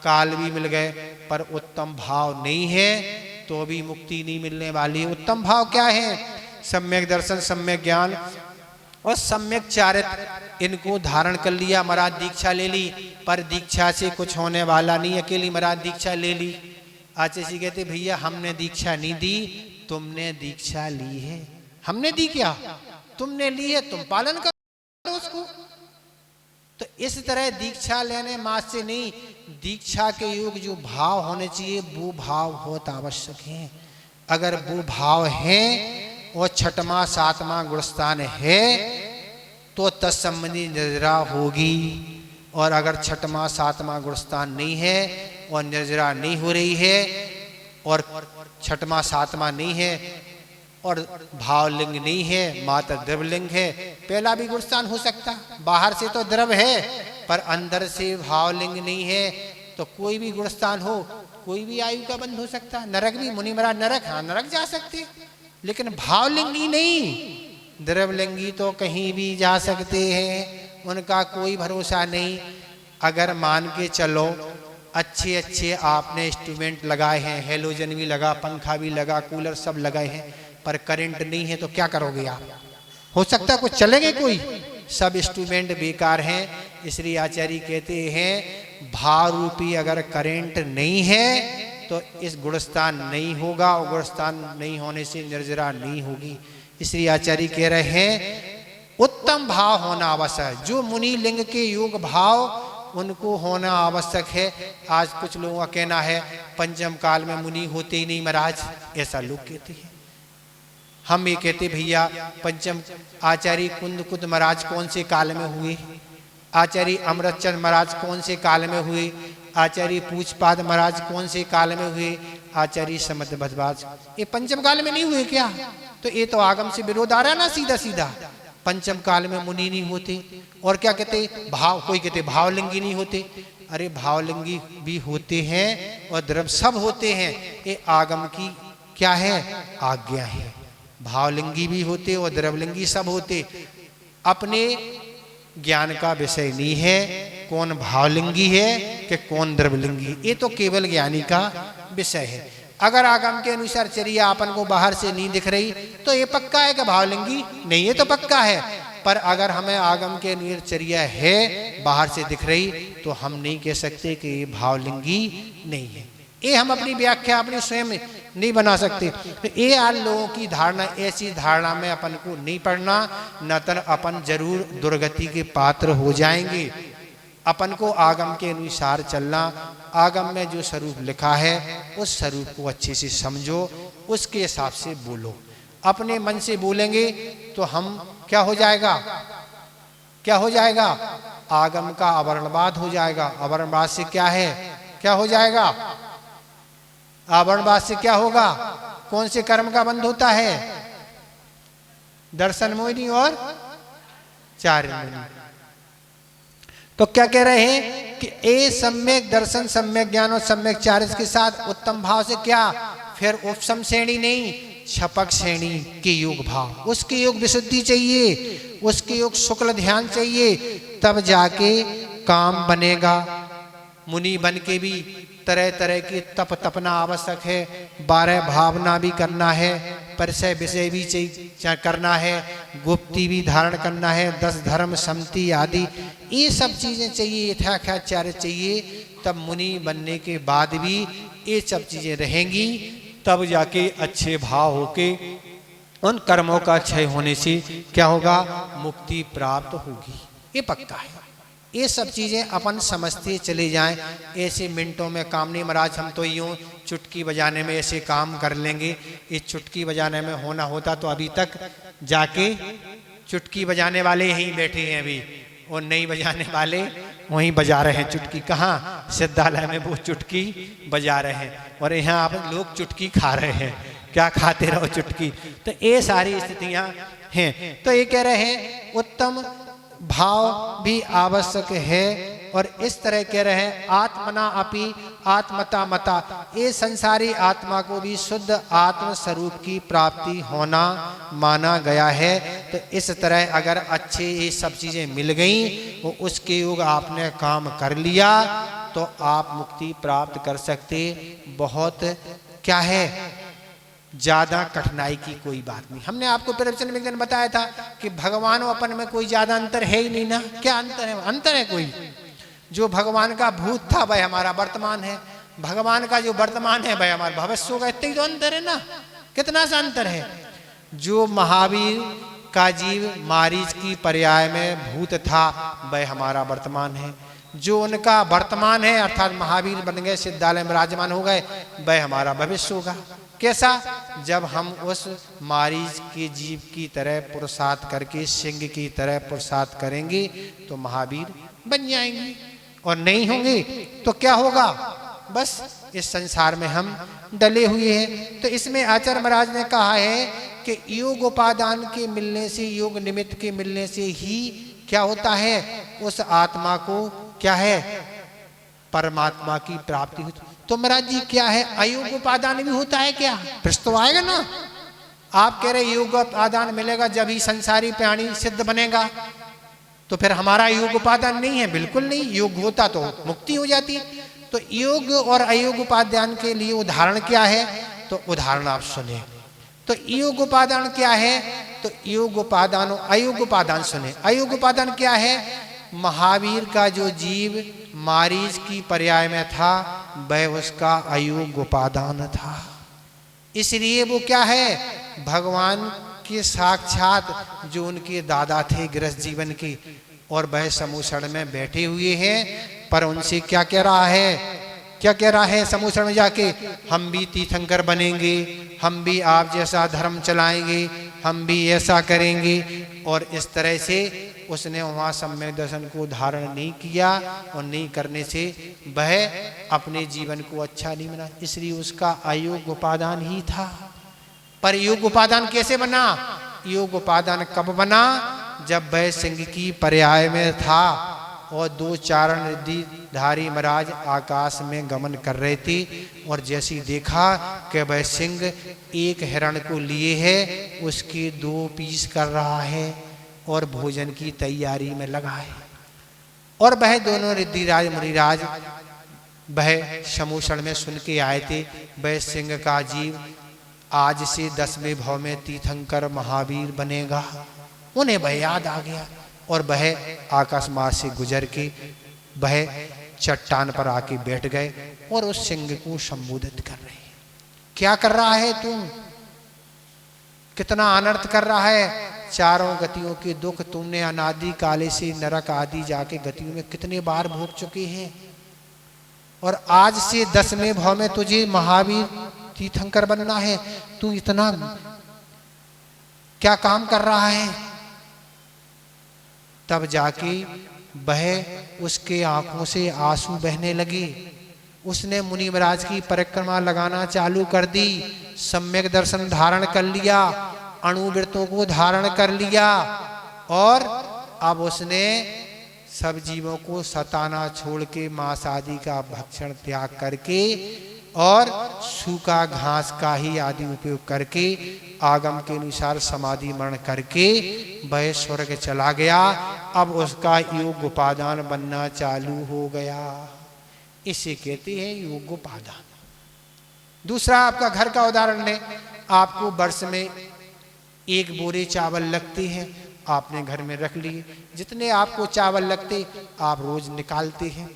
काल भी मिल गए, पर उत्तम भाव नहीं है तो भी मुक्ति नहीं मिलने वाली। उत्तम भाव क्या है, सम्यक दर्शन, सम्यक ज्ञान और सम्यक चारित्र, इनको धारण कर लिया। महाराज दीक्षा ले ली, पर दीक्षा से कुछ होने वाला नहीं। अकेली महाराज दीक्षा ले ली, आचार्य जी कहते भैया हमने दीक्षा नहीं दी, तुमने दीक्षा ली है। हमने दी क्या, तुमने ली है, तुम पालन करो उसको। तो इस तरह दीक्षा लेने मात्र से नहीं, दीक्षा के योग जो भाव होने चाहिए वो भाव बहुत आवश्यक है। अगर वो भाव है और छठवां सातवां गुणस्थान है तो तत्संबंधी निर्जरा होगी। और अगर छठवां सातवां गुणस्थान नहीं है और निर्जरा नहीं हो रही है, और छठवां सातवां नहीं है और भावलिंग नहीं है, मात्र द्रवलिंग है, पहला भी गुणस्थान हो सकता, बाहर से तो द्रव है पर अंदर से भावलिंग नहीं है, तो कोई भी गुणस्थान हो, कोई भी आयु का बंध हो सकता। नरक भी, मुनि महाराज नरक, हाँ नरक जा सकते, लेकिन भावलिंगी नहीं। द्रवलिंगी तो कहीं भी जा सकते हैं, उनका कोई भरोसा नहीं। अगर मान के चलो अच्छे अच्छे आपने इंस्ट्रूमेंट लगाए हैं, हेलोजन भी लगा, पंखा भी लगा, कूलर सब लगाए हैं, पर करंट नहीं है तो क्या करोगे आप, हो सकता है कुछ चलेंगे, कोई, सब इंस्ट्रूमेंट बेकार हैं। इसलिए आचार्य कहते हैं भाव रूपी अगर करंट नहीं है तो इस गुणस्थान नहीं होगा, और गुणस्थान नहीं होने से निर्जरा नहीं होगी। इसलिए आचार्य कह रहे हैं उत्तम भाव होना आवश्यक है। जो मुनि लिंग के योग भाव उनको होना आवश्यक है। आज कुछ लोगों का कहना है पंचम काल में मुनि होते ही नहीं महाराज, ऐसा लोग कहते हैं। हम ये कहते भैया पंचम आचार्य कुंद महाराज कौन से काल में हुए, आचार्य अमृतचंद महाराज कौन से काल में हुए, आचार्य पूछपाद महाराज कौन से काल में हुए, आचार्य समर्थ भरद्वाज ये पंचम काल में नहीं हुए क्या? तो ये तो आगम से विरोध आ रहा ना सीधा सीधा। पंचम काल में मुनि नहीं होते। और क्या कहते, भाव, कोई कहते भावलिंगी नहीं होते। अरे भावलिंगी भी होते हैं और द्रव सब होते हैं, ये आगम की क्या है, आज्ञा है। भावलिंगी भी होते और द्रवलिंगी सब होते। अपने ज्ञान का विषय नहीं है कौन भावलिंगी है कि कौन द्रवलिंगी, ये तो केवल ज्ञानी का विषय है। अगर आगम के अनुसार चर्या अपन को बाहर से नहीं दिख रही तो ये पक्का है कि भावलिंगी नहीं है, तो पक्का है। पर अगर हमें आगम के अनुसार चर्या है बाहर से दिख रही तो हम नहीं कह सकते कि ये भावलिंगी नहीं है। ये हम अपनी व्याख्या अपनी स्वयं नहीं बना सकते। तो ये आज लोगों की धारणा, ऐसी धारणा में अपन को नहीं पड़ना, न तो अपन जरूर दुर्गति के पात्र हो जाएंगे। अपन को आगम के अनुसार चलना, आगम में जो स्वरूप लिखा है उस स्वरूप को अच्छे से समझो, उसके हिसाब से बोलो। अपने मन से बोलेंगे तो हम क्या हो जाएगा, क्या हो जाएगा, आगम का आवरणवाद हो जाएगा। आवरणवाद से क्या है, क्या हो जाएगा, आवरणवाद से क्या होगा, कौन से कर्म का बंध होता है, दर्शन मोहिनी और चार्य मोहिनी। तो क्या कह रहे हैं कि ए सम्यक दर्शन, सम्यक ज्ञान और सम्यक चारित्र के साथ उत्तम भाव से क्या, फिर उपसम श्रेणी नहीं, छपक श्रेणी के योग भाव, उसके योग विशुद्धि चाहिए, उसके योग शुक्ल ध्यान चाहिए, तब जाके काम बनेगा। मुनि बन के भी तरह तरह की तप तपना आवश्यक है, 12 भावना भी करना है, परिचय विषय भी करना है, गुप्ती भी धारण करना है, 10 धर्म समति आदि, ये सब चीज़ें चाहिए, यथाख्याचार्य चाहिए। तब मुनि बनने के बाद भी ये सब चीज़ें रहेंगी, तब जाके अच्छे भाव होके उन कर्मों का क्षय होने से क्या होगा, मुक्ति प्राप्त होगी, ये पक्का है। ये सब चीज़ें अपन समझते चले जाएं, ऐसे मिनटों में काम नहीं। महाराज हम तो यूँ चुटकी बजाने में ऐसे काम कर लेंगे, ये चुटकी बजाने में होना होता तो अभी तक जाके चुटकी बजाने वाले यहीं बैठे हैं अभी, और नहीं बजाने वाले वहीं बजा रहे हैं चुटकी। कहाँ, सिद्धालय में वो चुटकी बजा रहे हैं, और यहाँ आप लोग चुटकी खा रहे हैं, क्या खाते रहो चुटकी। तो ये सारी स्थितियाँ हैं। तो ये कह रहे हैं उत्तम भाव भी आवश्यक है, और इस तरह कह रहे हैं आत्मना अपि आत्मता मता, ये संसारी आत्मा को भी शुद्ध आत्म स्वरूप की प्राप्ति होना माना गया है। तो इस तरह अगर अच्छे ये सब चीज़ें मिल गई, वो उसके योग आपने काम कर लिया, तो आप मुक्ति प्राप्त कर सकते। बहुत क्या है, ज्यादा कठिनाई की कोई बात नहीं। हमने आपको प्रवचन में एक दिन बताया था कि भगवान और अपन में कोई ज्यादा अंतर है ही नहीं ना। क्या अंतर है, अंतर है कोई। जो भगवान का भूत था वह हमारा वर्तमान है, भगवान का जो वर्तमान है वह हमारा भविष्य होगा, इतना ही तो अंतर है ना। कितना सा अंतर है। जो महावीर का जीव मारीच की पर्याय में भूत था वह हमारा वर्तमान है, जो उनका वर्तमान है अर्थात महावीर बन गए, सिद्धालय में विराजमान हो गए, वह हमारा भविष्य होगा। कैसा, जब हम उस मारीच के जीव की तरह पुरुषार्थ करके सिंह की तरह पुरुषार्थ करेंगे तो महावीर बन जाएंगे, और नहीं होंगे तो क्या होगा, बस इस संसार में हम डले हुए हैं। तो इसमें आचार्य महाराज ने कहा है कि योग उपादान के मिलने से, योग निमित्त के मिलने से ही क्या होता है, उस आत्मा को क्या है, परमात्मा की प्राप्ति होती। तो महाराज जी क्या है, अयोग उपादान भी होता है क्या, प्रश्न तो आएगा ना। आप कह रहे योग उपादान मिलेगा जब ही संसारी प्राणी सिद्ध बनेगा, तो फिर हमारा योग उपादान नहीं है, बिल्कुल नहीं। योग होता तो मुक्ति हो जाती। तो योग और अयोग उपादान के लिए उदाहरण क्या है, तो उदाहरण आप सुने। तो योग उपादान क्या है, तो योग उपादान अयोग उपादान सुने। अयोग उपादान क्या है, महावीर का जो जीव मारीच की पर्याय में था वह उसका अयोग उपादान था, इसलिए वो क्या है, भगवान के साक्षात जो उनके दादा थे गृहस्थ जीवन के, और वह समूसण में बैठे हुए हैं। पर उनसे क्या कह रहा है, क्या कह रहा है समूसण में जाके, हम भी तीर्थंकर बनेंगे, हम भी आप जैसा धर्म चलाएंगे, हम भी ऐसा करेंगे। और इस तरह से उसने वहाँ सम्यक दर्शन को धारण नहीं किया, और नहीं करने से वह अपने जीवन को अच्छा नहीं बना, इसलिए उसका अयोग उपादान ही था। पर योग उपादान कैसे बना, योग उपादान कब बना, जब वह सिंह की पर्याय में था और 2 चारण रिद्धिधारी महाराज आकाश में गमन कर रहे थे, और जैसे देखा कि वह सिंह एक हिरण को लिए है, उसके 2 पीस कर रहा है और भोजन की तैयारी में लगा है। और वह दोनों रिद्धिराज मुनिराज वह समूषण में सुन के आए थे, वह सिंह का जीव आज से 10वें भाव में तीर्थंकर महावीर बनेगा। उन्हें वह याद आ गया, और वह आकाश मार्ग से गुजर के वह चट्टान पर आके बैठ गए, और उस सिंह को संबोधित कर रहे हैं, क्या कर रहा है तू, कितना अनर्थ कर रहा है, चारों गतियों के दुख तुमने अनादि काले से नरक आदि जाके गतियों में कितने बार भोग चुके हैं, और आज से 10वें भाव में तुझे महावीर तीर्थंकर बनना है, तू इतना क्या काम कर रहा है। तब जाके वह उसके आंखों से आंसू बहने लगे। उसने मुनि महाराज की परिक्रमा लगाना चालू कर दी, सम्यक दर्शन धारण कर लिया, अणुवृत्तों को धारण कर लिया, और अब उसने सब जीवों को सताना छोड़ के मांस आदि का भक्षण त्याग करके और सूखा घास का ही आदि उपयोग करके आगम के अनुसार समाधि मरण करके वह स्वर्ग चला गया। अब उसका योग उपादान बनना चालू हो गया, इसे कहते हैं योग उपादान। दूसरा आपका घर का उदाहरण है, आपको वर्ष में 1 बोरे चावल लगते हैं, आपने घर में रख लिए। जितने आपको चावल लगते आप रोज निकालते हैं।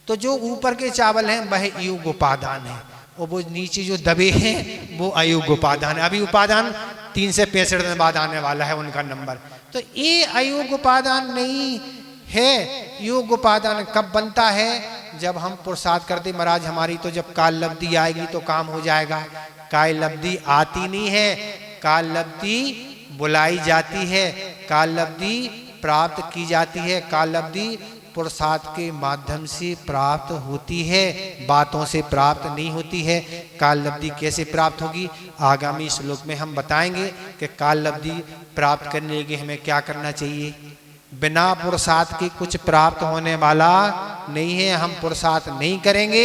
तो जो ऊपर के चावल हैं वह योग उपादान है, और वो नीचे जो दबे हैं वो अयोग उपादान है। अभी उपादान 3 से 65 दिन बाद आने वाला है उनका नंबर। तो ये अयोग उपादान नहीं है। योग उपादान कब बनता है? जब हम पुरुषार्थ करते महाराज हमारी तो जब काल लब्धि आएगी तो काम हो जाएगा। काल लब्धि आती नहीं है, काल लब्धि बुलाई जाती है, काल लब्धि प्राप्त की जाती है। काल लब्धि पुरुषार्थ के माध्यम से प्राप्त होती है, बातों से प्राप्त नहीं होती है। काल लब्धि कैसे प्राप्त होगी? आगामी श्लोक में हम बताएंगे कि काल लब्धि प्राप्त करने के लिए हमें क्या करना चाहिए। बिना पुरुषार्थ के कुछ प्राप्त होने वाला नहीं है। हम पुरुषार्थ नहीं करेंगे,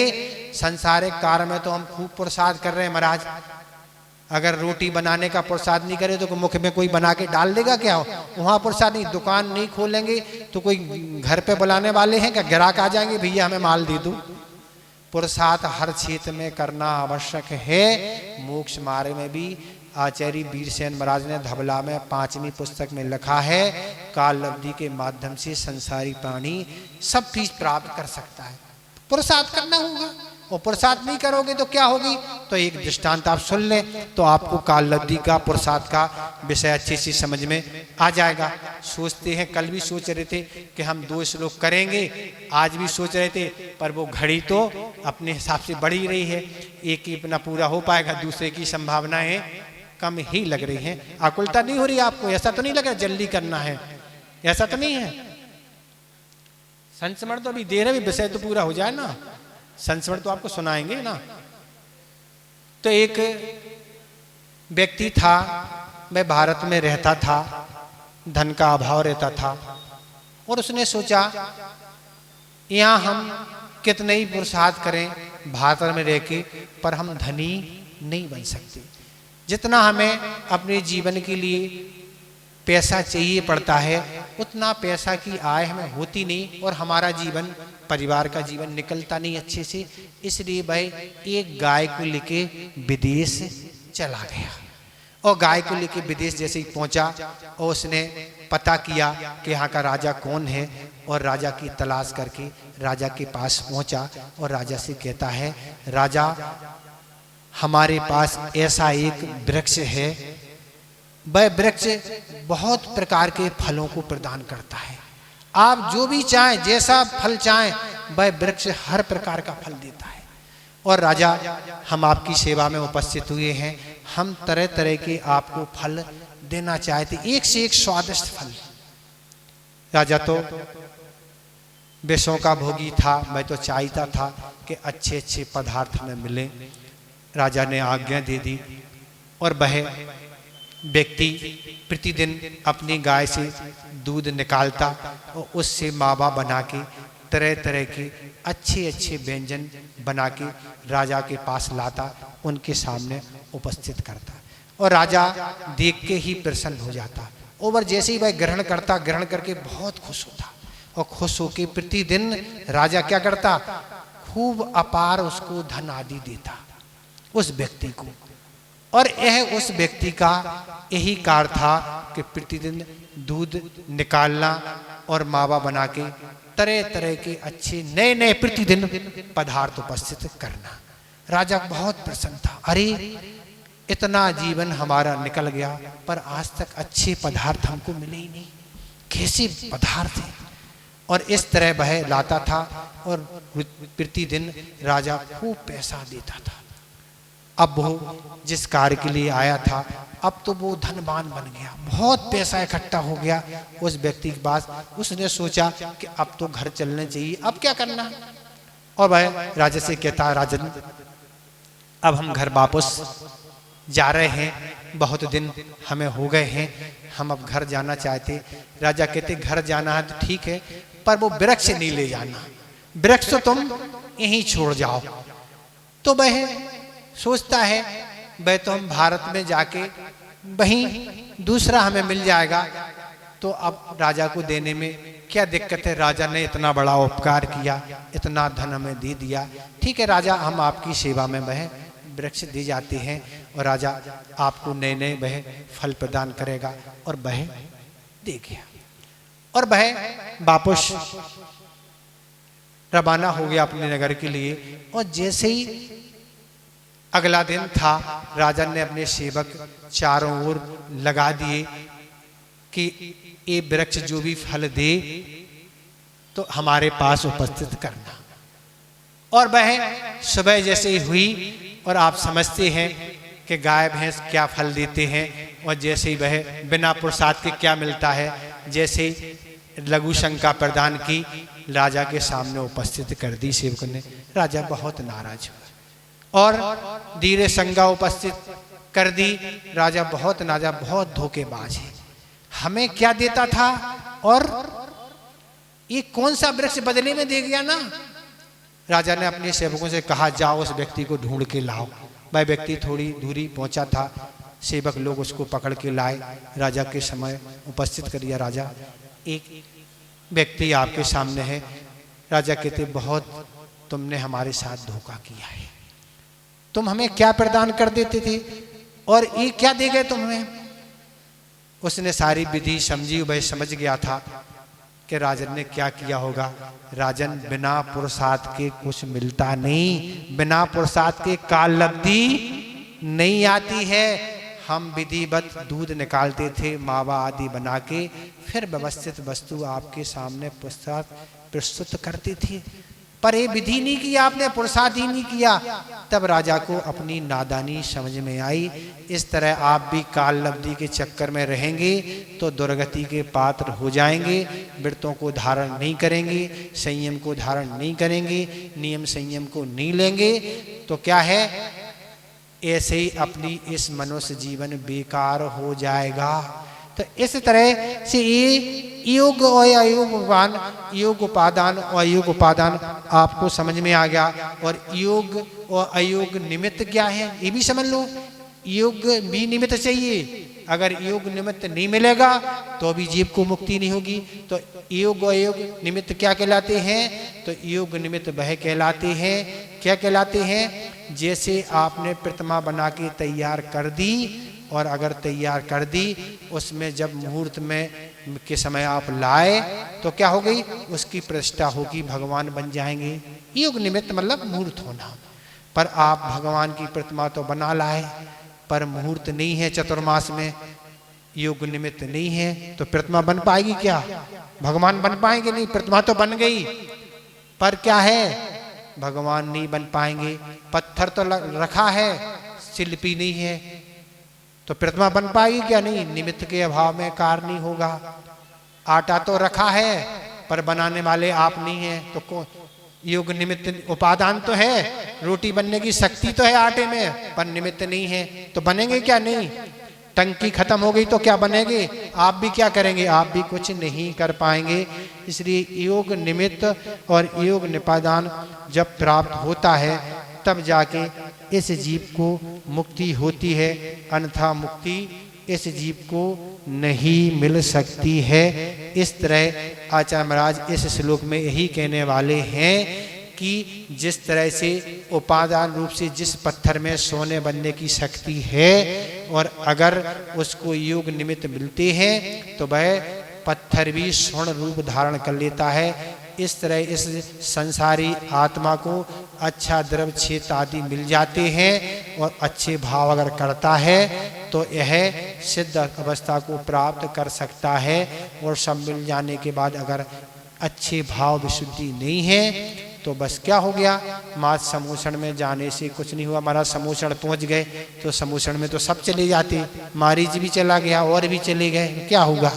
संसारिक कार्य में तो हम खूब पुरुषार्थ कर रहे हैं महाराज। अगर रोटी बनाने का पुरुषार्थ नहीं करे तो मुख में कोई बना के डाल देगा क्या? वहाँ पुरुषार्थ नहीं। दुकान नहीं खोलेंगे तो कोई घर पे बुलाने वाले हैं क्या? ग्राहक आ जाएंगे, भैया हमें माल दे दो। पुरुषार्थ हर क्षेत्र में करना आवश्यक है। मोक्ष मार्ग में भी आचार्य वीरसेन महाराज ने धबला में 5वीं पुस्तक में लिखा है, काल लब्धि के माध्यम से संसारिक प्राणी सब चीज प्राप्त कर सकता है। पुरुषार्थ करना होगा, और पुरुषार्थ नहीं करोगे तो क्या होगी? तो एक दृष्टांत आप सुन ले तो आपको काल लब्धि का पुरुषार्थ का विषय अच्छे से समझ में आ जाएगा। सोचते हैं, कल भी सोच रहे थे कि हम 2 श्लोक करेंगे, आज भी सोच रहे थे, पर वो घड़ी तो अपने हिसाब से बढ़ी रही है। एक ही अपना पूरा हो पाएगा, दूसरे की संभावनाएं कम ही लग रही हैं। आकुलता नहीं हो रही आपको? ऐसा तो नहीं लग रहा जल्दी करना है? ऐसा तो नहीं है? संस्मरण तो अभी दे रहे, विषय तो पूरा हो जाए ना। संस्मरण तो आपको सुनाएंगे ना। तो एक व्यक्ति था, वह भारत में रहता था, धन का अभाव रहता था, और उसने सोचा यहाँ हम कितने ही पुरुषार्थ करें भारत में रह के, पर हम धनी नहीं बन सकते। जितना हमें अपने जीवन के लिए पैसा चाहिए पड़ता है उतना पैसा की आय हमें होती नहीं, और हमारा जीवन, परिवार का जीवन निकलता नहीं अच्छे से। इसलिए भाई एक गाय को लेके विदेश चला गया, और गाय को लेके विदेश जैसे ही पहुंचा और उसने पता किया कि यहाँ का राजा कौन है, और राजा की तलाश करके राजा के पास पहुंचा और राजा से कहता है, राजा हमारे पास ऐसा एक वृक्ष है, वह वृक्ष बहुत प्रकार के फलों को प्रदान करता है। आप जो भी चाहें, जैसा फल चाहें, वह वृक्ष हर प्रकार का फल देता है। और राजा, हम आपकी सेवा में उपस्थित हुए हैं, हम तरह तरह के आपको फल देना चाहते, एक से एक स्वादिष्ट फल। राजा तो विषयों का भोगी था, मैं तो चाहता था कि अच्छे अच्छे पदार्थ हमें मिले। राजा ने आज्ञा दे दी, और वह व्यक्ति प्रतिदिन अपनी गाय से दूध निकालता और उससे मावा बना के तरह तरह के अच्छे अच्छे व्यंजन बना के राजा के पास लाता, उनके सामने उपस्थित करता, और राजा देख के ही प्रसन्न हो जाता। और जैसे ही वह ग्रहण करता, ग्रहण करके बहुत खुश होता, और खुश होके प्रतिदिन राजा क्या करता, खूब अपार उसको धन आदि देता उस व्यक्ति को। और यह उस व्यक्ति का यही कार्य था कि प्रतिदिन दूध निकालना और मावा बना के तरह तरह के अच्छे नए नए प्रतिदिन पदार्थ उपस्थित करना। राजा बहुत प्रसन्न था, अरे इतना जीवन हमारा निकल गया पर आज तक अच्छे पदार्थ हमको मिले ही नहीं, कैसे पदार्थ हैं। और इस तरह वह लाता था और प्रतिदिन राजा खूब पैसा देता था। अब वो जिस कार्य के लिए आया था, अब तो वो धनवान बन गया, बहुत पैसा इकट्ठा हो गया उस व्यक्ति के पास। उसने सोचा कि अब तो घर चलने चाहिए, अब क्या करना। और वह राजा से कहता, राजन अब हम घर वापस जा रहे हैं, बहुत दिन हमें हो गए हैं, हम अब घर जाना चाहते। राजा कहते घर जाना है तो ठीक है, पर वो वृक्ष नहीं ले जाना, वृक्ष तो तुम यहीं छोड़ जाओ। तो वह सोचता है वह तो हम भारत में जाके वहीं दूसरा हमें मिल जाएगा, तो अब राजा को देने में क्या दिक्कत है, राजा ने इतना बड़ा उपकार किया, इतना धन हमें दे दिया, ठीक है राजा हम आपकी सेवा में वह वृक्ष दी जाती हैं और राजा आपको नए नए वह फल प्रदान करेगा। और वह दे गया और वह वापस रवाना हो गया अपने नगर के लिए। और जैसे ही अगला दिन था, राजा ने अपने सेवक चारों ओर लगा दिए कि ये वृक्ष जो भी फल दे तो हमारे पास उपस्थित करना। और वह सुबह जैसे ही हुई, और आप समझते हैं कि गाय भैंस क्या फल देते हैं, और जैसे ही वह बिना प्रसाद के क्या मिलता है, जैसे लघु शंका प्रदान की, राजा के सामने उपस्थित कर दी सेवक ने। राजा बहुत नाराज हुआ और धीरे शंका उपस्थित कर दी। राजा बहुत नाराज, बहुत धोखेबाज है, हमें क्या देता था और ये कौन सा वृक्ष बदले में दे गया ना। राजा ने अपने सेवकों से कहा, जाओ उस व्यक्ति को ढूंढ के लाओ। वह व्यक्ति थोड़ी दूरी पहुंचा था, सेवक लोग उसको पकड़ के लाए, राजा के समय उपस्थित कर दिया। राजा, एक व्यक्ति आपके सामने है। राजा कहते, बहुत तुमने हमारे साथ धोखा किया है, तुम हमें क्या प्रदान कर देते थे और ये क्या दे गए तुम हमें। उसने सारी विधि समझी, वह समझ गया था कि राजन ने क्या किया होगा। राजन, बिना प्रसाद के कुछ मिलता नहीं, बिना प्रसाद के काल लब्धि नहीं आती है। हम विधिवत दूध निकालते थे मावा आदि बना के, फिर व्यवस्थित वस्तु आपके सामने प्रस्तुत करते थे, पर ये विधि नहीं किया आपने, प्रसाद ही नहीं किया। तब राजा को अपनी नादानी समझ में आई। इस तरह आप भी काल लब्धि के चक्कर में रहेंगे तो दुर्गति के पात्र हो जाएंगे, व्रतों को धारण नहीं करेंगे, संयम को धारण नहीं करेंगे, नियम संयम को नहीं लेंगे तो क्या है, ऐसे ही अपनी इस मनुष्य जीवन बेकार हो जाएगा। तो इस तरह से ये योग और अयोग उपादान और अयोग उपादान आपको समझ में आ गया। और योग और अयोग निमित्त क्या है ये भी समझ लो। योग भी निमित्त चाहिए, अगर योग निमित्त नहीं मिलेगा तो भी जीव को मुक्ति नहीं होगी। तो योग और अयोग निमित्त क्या कहलाते हैं, तो योग निमित्त वह कहलाते हैं, क्या कहलाते हैं, जैसे आपने प्रतिमा बना के तैयार कर दी, और अगर तैयार कर दी उसमें जब मुहूर्त में के समय आप लाए तो क्या हो गई, उसकी प्रतिष्ठा होगी, भगवान बन जाएंगे। योग निमित्त मतलब मुहूर्त होना। पर आप भगवान की प्रतिमा तो बना लाए पर मुहूर्त नहीं है, चतुर्मास में योग निमित्त नहीं है, तो प्रतिमा बन पाएगी क्या, भगवान बन पाएंगे नहीं। प्रतिमा तो बन गई पर क्या है, भगवान नहीं बन पाएंगे। पत्थर तो रखा है, शिल्पी नहीं है, तो प्रतिमा बन पाएगी क्या, नहीं, निमित्त के अभाव में कार्य नहीं होगा। आटा तो रखा है पर बनाने वाले आप नहीं हैं, तो कौन, योग निमित्त उपादान तो है, रोटी बनने की शक्ति तो है आटे में पर निमित्त नहीं है, तो बनेंगे क्या, नहीं। टंकी खत्म हो गई तो क्या बनेंगे, आप भी क्या करेंगे, आप भी कुछ नहीं कर पाएंगे। इसलिए योग निमित्त और योग निपादान जब प्राप्त होता है तब जाके इस जीव को मुक्ति होती है, अन्यथा मुक्ति इस जीव को नहीं मिल सकती है। इस तरह आचार्य महाराज इस श्लोक में यही कहने वाले हैं कि जिस तरह से उपादान रूप से जिस पत्थर में सोने बनने की शक्ति है, और अगर उसको योग निमित्त मिलते हैं तो वह पत्थर भी स्वर्ण रूप धारण कर लेता है। इस तरह इस संसारी आत्मा को अच्छा द्रव्य क्षेत्र आदि मिल जाते हैं और अच्छे भाव अगर करता है तो यह सिद्ध अवस्था को प्राप्त कर सकता है। और सब मिल जाने के बाद अगर अच्छे भाव विशुद्धि नहीं है तो बस क्या हो गया, मात समूषण में जाने से कुछ नहीं हुआ। हमारा समूषण पहुंच गए तो समूषण में तो सब चले जाते, मारीच भी चला गया और भी चले गए, क्या होगा।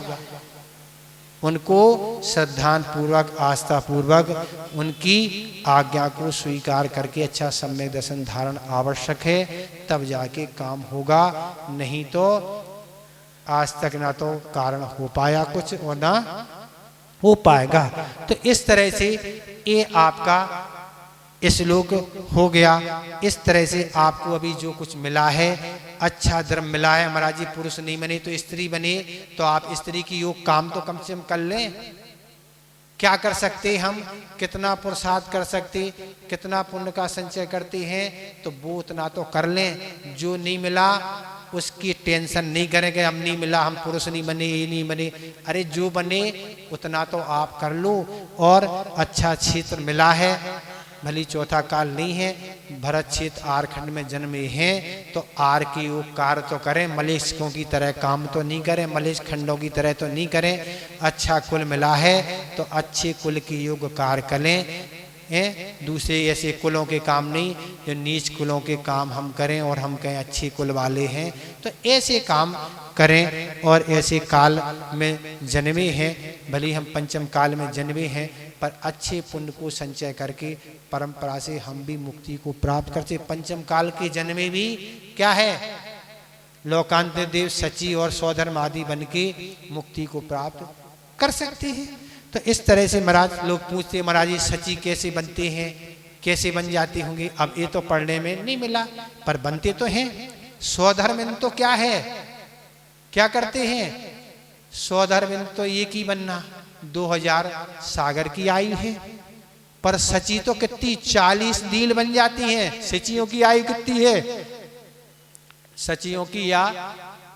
उनको श्रद्धान पूर्वक आस्था पूर्वक उनकी आज्ञा को स्वीकार करके अच्छा सम्यक दर्शन धारण आवश्यक है, तब जाके काम होगा। नहीं तो आज तक ना तो कारण हो पाया कुछ और ना हो पाएगा। तो इस तरह से ये आपका श्लोक हो गया। इस तरह से आपको अभी जो कुछ मिला है, अच्छा धर्म मिला है। महाराज जी पुरुष नहीं बने तो स्त्री बने, तो आप स्त्री की योग काम तो कम से कम कर लें। क्या कर सकते हम, कितना पुरुषार्थ कर सकते, कितना पुण्य का संचय करते हैं, तो वो उतना तो कर लें। जो नहीं मिला उसकी टेंशन नहीं करेंगे, हम नहीं मिला, हम पुरुष नहीं बने, ये नहीं बने। अरे जो बने उतना तो आप कर लो। और अच्छा क्षेत्र मिला है, भली चौथा काल नहीं है, भरत क्षेत्र आरखंड में जन्मे हैं, तो आर के योग कार्य तो करें, मलेच्छों की तरह काम तो नहीं करें, मलेच्छ खंडों की तरह तो नहीं करें। अच्छा कुल मिला है तो अच्छे कुल के योग कार्य करें, दूसरे ऐसे कुलों के काम नहीं जो नीच कुलों के काम हम करें और हम कहें अच्छे कुल वाले हैं। तो ऐसे काम करें और ऐसे काल में जन्मे हैं, भले हम पंचम काल में जन्मे हैं, पर अच्छे पुण्य को संचय करके परंपरा से हम भी मुक्ति को प्राप्त करते। पंचम काल के जन्मे भी क्या है, लोकांतर देव सची और स्वधर्म आदि बन के मुक्ति को प्राप्त कर सकते हैं। तो इस तरह से महाराज लोग पूछते, महाराज ये सची कैसे बनते हैं, कैसे बन जाते होंगे। अब ये तो पढ़ने में नहीं मिला, पर बनते तो हैं। स्वधर्म तो क्या है, क्या करते हैं, स्वधर्म तो एक ही बनना, 2000 सागर की आयु है, पर सची तो कितनी 40 नील बन जाती हैं। सचियों की आयु कितनी है, सचियों की या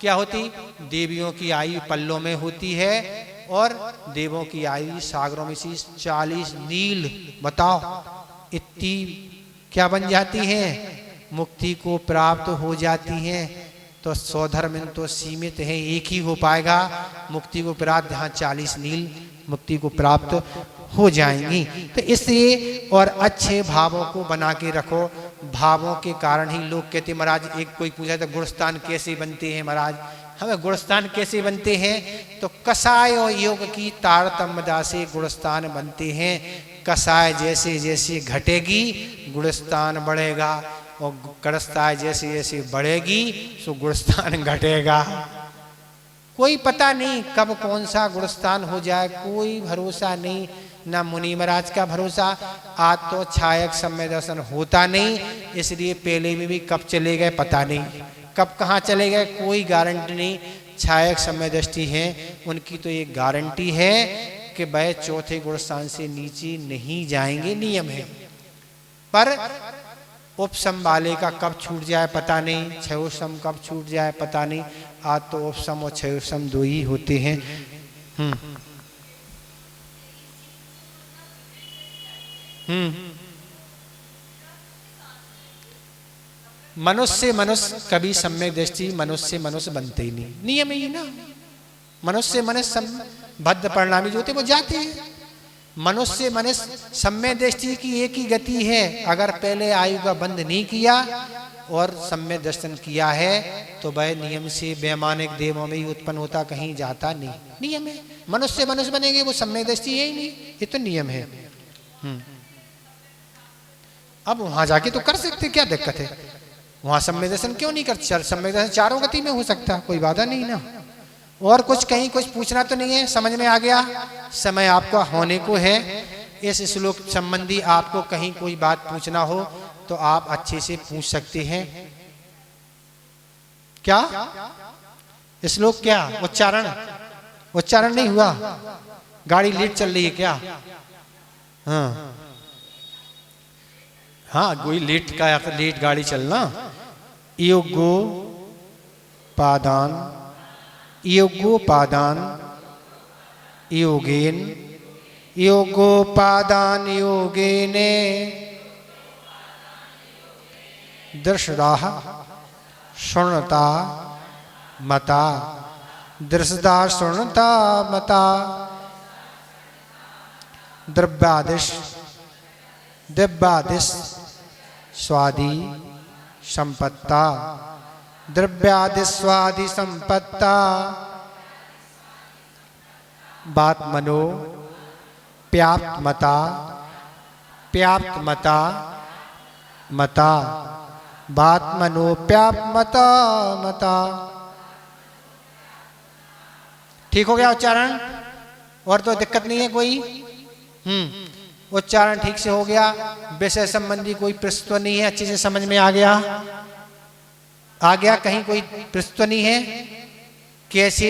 क्या होती, देवियों की आयु पल्लों में होती है और देवों की आयु सागरों में से 40 नील। बताओ इतनी क्या बन जाती हैं, मुक्ति को प्राप्त हो जाती हैं। तो स्वधर्म तो सीमित है, एक ही हो पाएगा मुक्ति को प्राप्त, जहाँ 40 नील मुक्ति को प्राप्त हो जाएंगी। तो इसलिए और अच्छे भावों को बना के रखो, भावों के कारण ही लोग कहते महाराज, एक कोई पूछा था गुणस्थान कैसे बनते हैं महाराज, हमें गुणस्थान कैसे बनते हैं, तो कषाय और योग की तारतम्यता से गुणस्थान बनते हैं। कषाय जैसे जैसे घटेगी गुणस्थान बढ़ेगा, और गृहस्थाय जैसे जैसे बढ़ेगी सो गुणस्थान घटेगा। कोई पता नहीं कब कौन सा गुणस्थान हो जाए, कोई भरोसा नहीं, ना मुनि महाराज का भरोसा। आज तो छायक समय दर्शन होता नहीं, इसलिए पहले में भी कब चले गए पता नहीं, कब कहाँ चले गए कोई गारंटी नहीं। छायक समय दृष्टि है उनकी तो एक गारंटी है कि वह चौथे गुणस्थान से नीचे नहीं जाएंगे, नियम है। पर उपसम वाले का कब छूट जाए पता नहीं, छयोसम कब छूट जाए पता नहीं। आज तो उपसम और छयोसम दो ही होते हैं। मनुष्य मनुष्य कभी सम्यक दृष्टि मनुष्य मनुष्य बनते ही नहीं, नियम ही ना। मनुष्य मनुष्य भद्र परिणामी जो होते वो जाते हैं। मनुष्य मनुष्य सम्यक दृष्टि की एक ही गति है, अगर पहले आयु का बंध नहीं किया और सम्यक दर्शन किया है तो वह नियम से वैमानिक देवों में ही उत्पन्न होता, कहीं जाता नहीं, नियम है। मनुष्य मनुष्य बनेंगे वो सम्यक दृष्टि है ही नहीं, ये तो नियम है। अब वहां जाके तो कर सकते, क्या दिक्कत है, वहां सम्यक दर्शन क्यों नहीं करते, सम्यक दर्शन चारों गति में हो सकता, कोई बाधा नहीं ना। और कुछ कहीं कुछ पूछना तो नहीं है, समझ में आ गया, समय आपका होने को है। इस श्लोक संबंधी आपको कहीं कोई बात पूछना हो तो आप अच्छे से पूछ सकते हैं। क्या श्लोक, क्या उच्चारण, उच्चारण नहीं हुआ, गाड़ी लेट चल रही है क्या, हाँ हाँ कोई लेट का लेट गाड़ी चलना। योगो पादान योगोपादान योगेन योगोपादान योगेने दृष्टाः शृणुता मता दृष्टा शृणुता मता द्रव्यादिश दिव्यादिश स्वादि संपत्ता द्रव्यादि स्वादि संपत्ता बात मनो प्याप्त मता प्याप्त मता मता बात मनो प्याप्त मता मता। ठीक हो गया उच्चारण, और तो दिक्कत नहीं है कोई। उच्चारण ठीक से हो गया, विषय संबंधी कोई प्रश्न तो नहीं है, अच्छे से समझ में आ गया, आ गया, कहीं कोई प्रश्न तो नहीं है। कैसे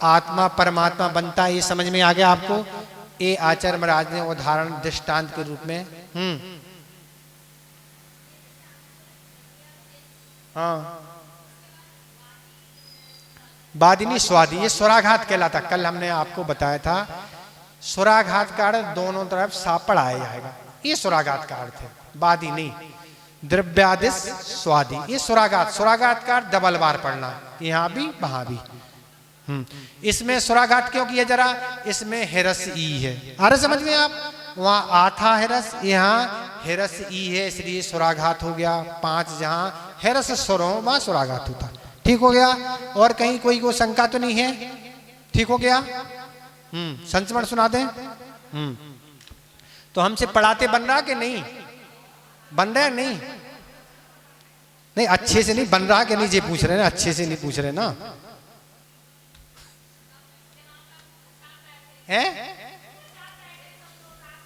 आत्मा परमात्मा बनता है ये समझ में आ गया आपको। ये आचार्य महाराज ने उदाहरण दृष्टांत के रूप में हाँ वादिनी स्वादी, ये स्वराघात कहलाता। कल हमने आपको बताया था स्वराघात का अर्थ दोनों तरफ सापड़ आया जाएगा, ये स्वराघात का अर्थ है। वादिनी द्रव्यादिश स्वादी, ये स्वराघात, स्वराघात का अर्थ डबल बार पढ़ना, यहाँ भी वहां भी। इसमें स्वराघात क्यों किया जरा, इसमें हेरस ई है, अरे समझ गए आप, वहां आ था हेरस, यहाँ हेरस ई है, इसलिए स्वराघात हो गया। 5 जहां हेरस स्वर हो वहां स्वराघात होता। ठीक हो गया। और कहीं कोई को शंका तो नहीं है? ठीक हो गया। संस्मरण सुना दें। तो हमसे पढ़ाते बन रहा कि नहीं बन रहा? नहीं नहीं अच्छे से नहीं बन रहा कि नहीं, ये पूछ रहे ना, अच्छे से नहीं पूछ रहे ना है?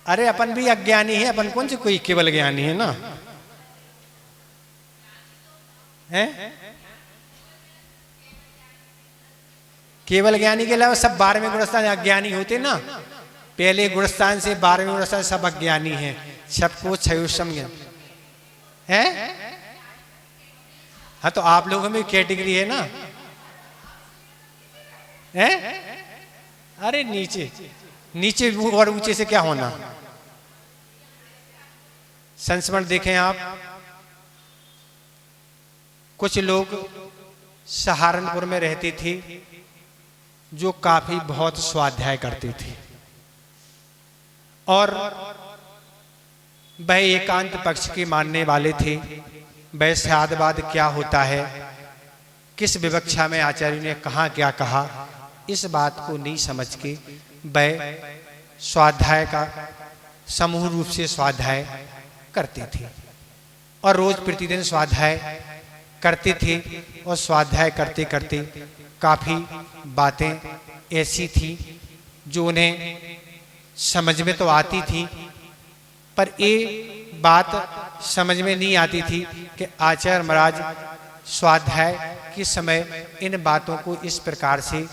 अरे अपन भी अज्ञानी है, अपन कौन से कोई केवल ज्ञानी है ना है? केवल ज्ञानी के अलावा सब 12वें गुणस्थान अज्ञानी होते ना। पहले गुणस्थान से 12वें गुणस्थान सब अज्ञानी हैं, सबको क्षयोषम है। हाँ तो आप लोगों में कैटेगरी है ना है? अरे नीचे नीचे और ऊंचे से क्या होना। संस्मरण देखें आप, कुछ लोग सहारनपुर में रहते थे जो काफी बहुत स्वाध्याय करते थे और वह एकांत पक्ष के मानने वाले थे। वह स्यादवाद क्या होता है, किस विवक्षा में आचार्य ने कहा क्या कहा, इस बात को नहीं समझ के वह स्वाध्याय का समूह रूप से स्वाध्याय करते थे और रोज प्रतिदिन स्वाध्याय करते थे। और स्वाध्याय करते करते काफी बातें ऐसी थी जो उन्हें समझ में तो आती थी, पर ये बात समझ में नहीं आती थी कि आचार्य महाराज स्वाध्याय के समय इन बातों को इस प्रकार से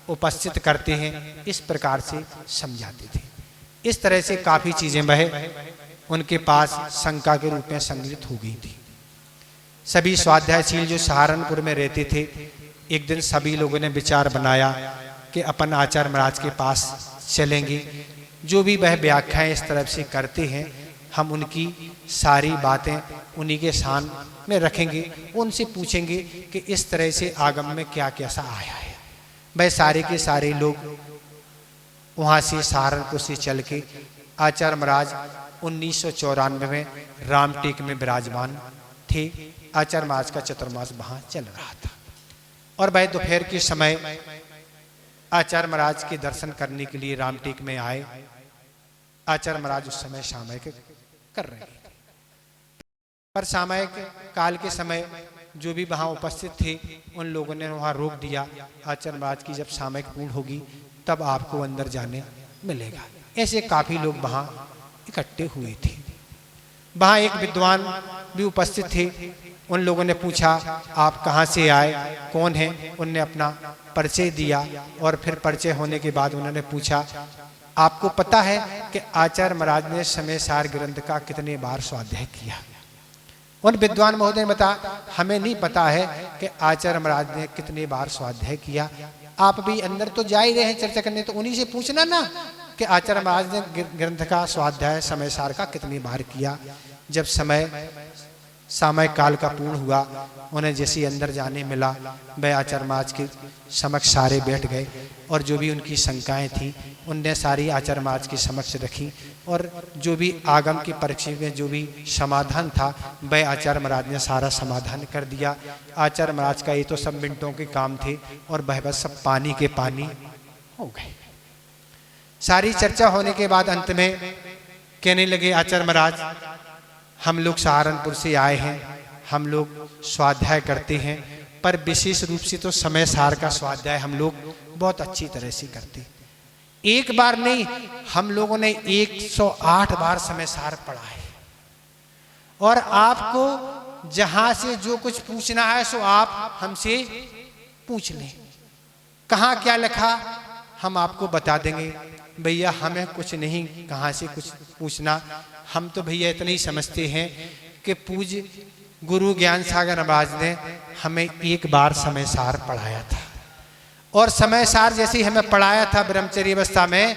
उपस्थित करते हैं, इस प्रकार से समझाते थे। इस तरह से काफी चीजें वह उनके पास शंका के रूप में संग्रहित हो गई थी। सभी स्वाध्यायशील जो सहारनपुर में रहते थे, एक दिन सभी लोगों ने विचार बनाया कि अपन आचार्य महाराज के पास चलेंगे, जो भी वह व्याख्याएं इस तरफ से करते हैं हम उनकी सारी बातें उन्हीं के सामने में रखेंगे, उनसे पूछेंगे कि इस तरह से आगम में क्या कैसा आया है। वह सारे के सारे लोग वहाँ से सहारनपुर से चल के आचार्य महाराज 1994 में रामटेक में विराजमान थे। आचार्य महाराज का चतुर्मास वहाँ चल रहा था और वह दोपहर के समय आचार्य महाराज के दर्शन करने के लिए रामटेक में आए। आचार्य महाराज उस समय सामयिक कर रहे थे, पर सामयिक काल के समय जो भी वहाँ उपस्थित थे उन लोगों ने वहाँ रोक दिया। आचार्य महाराज की जब सामयिक पूर्ण होगी तब आपको अंदर जाने मिलेगा। ऐसे काफी लोग वहाँ इकट्ठे हुए थे। वहाँ एक विद्वान भी उपस्थित थे। उन लोगों ने पूछा आप कहाँ से आए, कौन हैं? उनने अपना परिचय दिया और फिर परिचय होने के बाद उन्होंने पूछा आपको पता है कि आचार्य महाराज ने समय सार ग्रंथ का कितने बार स्वाध्याय किया? उन विद्वान महोदय ने बताया हमें नहीं पता है कि आचार्य महाराज ने कितने बार स्वाध्याय किया। आप भी अंदर तो जा ही रहे हैं चर्चा करने, तो उन्हीं से पूछना ना कि आचार्य महाराज ने ग्रंथ का स्वाध्याय समय सार का कितनी बार किया। जब सामयिक काल का पूर्ण हुआ, उन्हें जैसे अंदर जाने मिला, वह आचार्य महाराज के समक्ष सारे बैठ गए और जो भी उनकी शंकाएं थी उनने सारी आचार्य महाराज के समक्ष रखी और जो भी आगम की परिचय में जो भी समाधान था वह आचार्य महाराज ने सारा समाधान कर दिया। आचार्य महाराज का ये तो सब मिनटों के काम थे और वह बस सब पानी के पानी हो गए। सारी चर्चा होने के बाद अंत में कहने लगे आचार्य महाराज हम लोग सहारनपुर से आए हैं, हम लोग स्वाध्याय करते हैं, पर विशेष रूप से तो समय सार का स्वाध्याय हम लोग बहुत अच्छी तरह से करते। एक बार नहीं, हम लोगों ने 108 बार समय सार पढ़ा है और आपको जहां से जो कुछ पूछना है सो आप हमसे पूछ लें। कहाँ क्या लिखा हम आपको बता देंगे। भैया हमें कुछ नहीं, कहाँ से कुछ पूछना, हम तो भैया इतना ही समझते हैं कि पूज्य गुरु ज्ञान सागर महाराज ने हमें एक बार समय सार पढ़ाया था, और समय सार जैसे ही हमें पढ़ाया था ब्रह्मचर्य अवस्था में,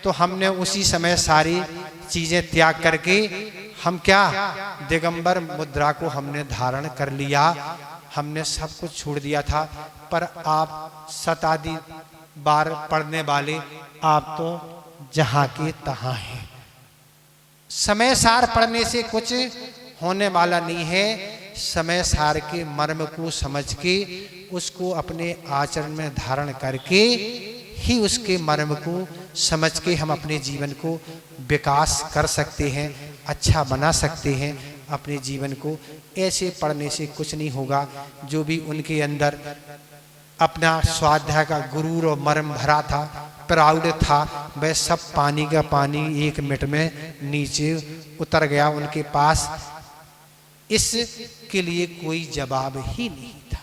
तो हमने उसी समय सारी चीजें त्याग करके हम क्या दिगंबर मुद्रा को हमने धारण कर लिया, हमने सब कुछ छोड़ दिया था। पर आप शताब्दी बार पढ़ने वाले, आप तो जहां के तहां हैं। समय सार पढ़ने से कुछ होने वाला नहीं है। समय सार के मर्म को समझ के उसको अपने आचरण में धारण करके ही उसके मर्म को समझ के हम अपने जीवन को विकास कर सकते हैं, अच्छा बना सकते हैं अपने जीवन को। ऐसे पढ़ने से कुछ नहीं होगा। जो भी उनके अंदर अपना स्वाध्याय का गुरूर और मर्म भरा था, प्राउड था, वह सब पानी का पानी 1 मिनट में नीचे उतर गया उनके पास। इसके लिए कोई जवाब ही नहीं था।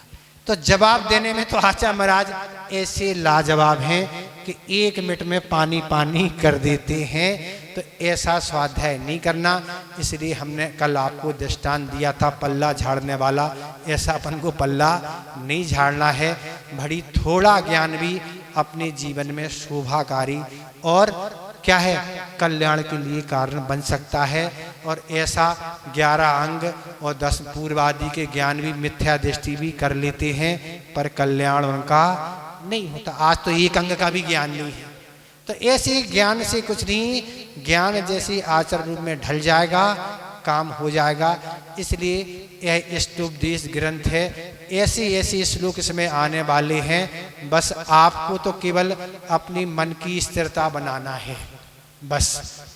तो जवाब देने में तो आचार्य महाराज ऐसे लाजवाब हैं कि 1 मिनट में पानी पानी कर देते हैं। तो ऐसा स्वाध्याय नहीं करना। इसलिए हमने कल आपको दृष्टांत दिया था पल्ला झाड़ने वाला, ऐसा अपन को पल्ला नहीं झाड़ना है। बड़ी थोड़ा ज्ञान भी अपने जीवन में शोभाकारी और क्या है, कल्याण के लिए कारण बन सकता है। और ऐसा 11 अंग और 10 पूर्वादि के ज्ञान भी मिथ्या दृष्टि भी कर लेते हैं, पर कल्याण उनका नहीं होता। आज तो 1 अंग का भी ज्ञान नहीं है। तो ऐसे ज्ञान से कुछ नहीं, ज्ञान जैसे आचरण रूप में ढल जाएगा, काम हो जाएगा। इसलिए यह इष्टोपदेश ग्रंथ है। ऐसे ऐसे श्लोक इसमें आने वाले हैं। बस आपको तो केवल अपनी मन की स्थिरता बनाना है बस,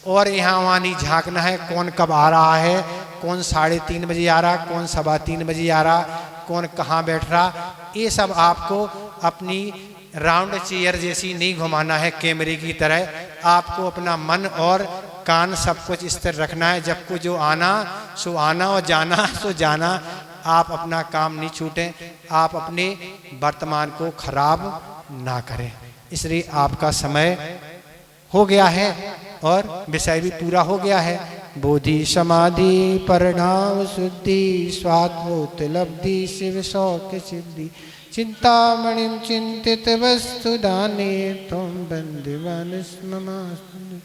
और यहाँ वहाँ नहीं झांकना है कौन कब आ रहा है, कौन 3:30 बजे आ रहा, कौन 3:15 बजे आ रहा, कौन कहाँ बैठ रहा। ये सब आपको अपनी राउंड चेयर जैसी नहीं घुमाना है कैमरे की तरह। आपको अपना मन और कान सब कुछ स्थिर रखना है। जब को जो आना सो आना और जाना सो जाना। आप अपना काम नहीं छूटें, आप अपने वर्तमान को खराब ना करें। इसलिए आपका समय हो गया है और विषय भी पूरा हो गया है। बोधि समाधि परिणाम शुद्धि स्वात्मोपलब्धि शिव शौक सिद्धि चिंतामणिं चिंतित वस्तु दाने त्वं बंधुवान् स्ममास्मि।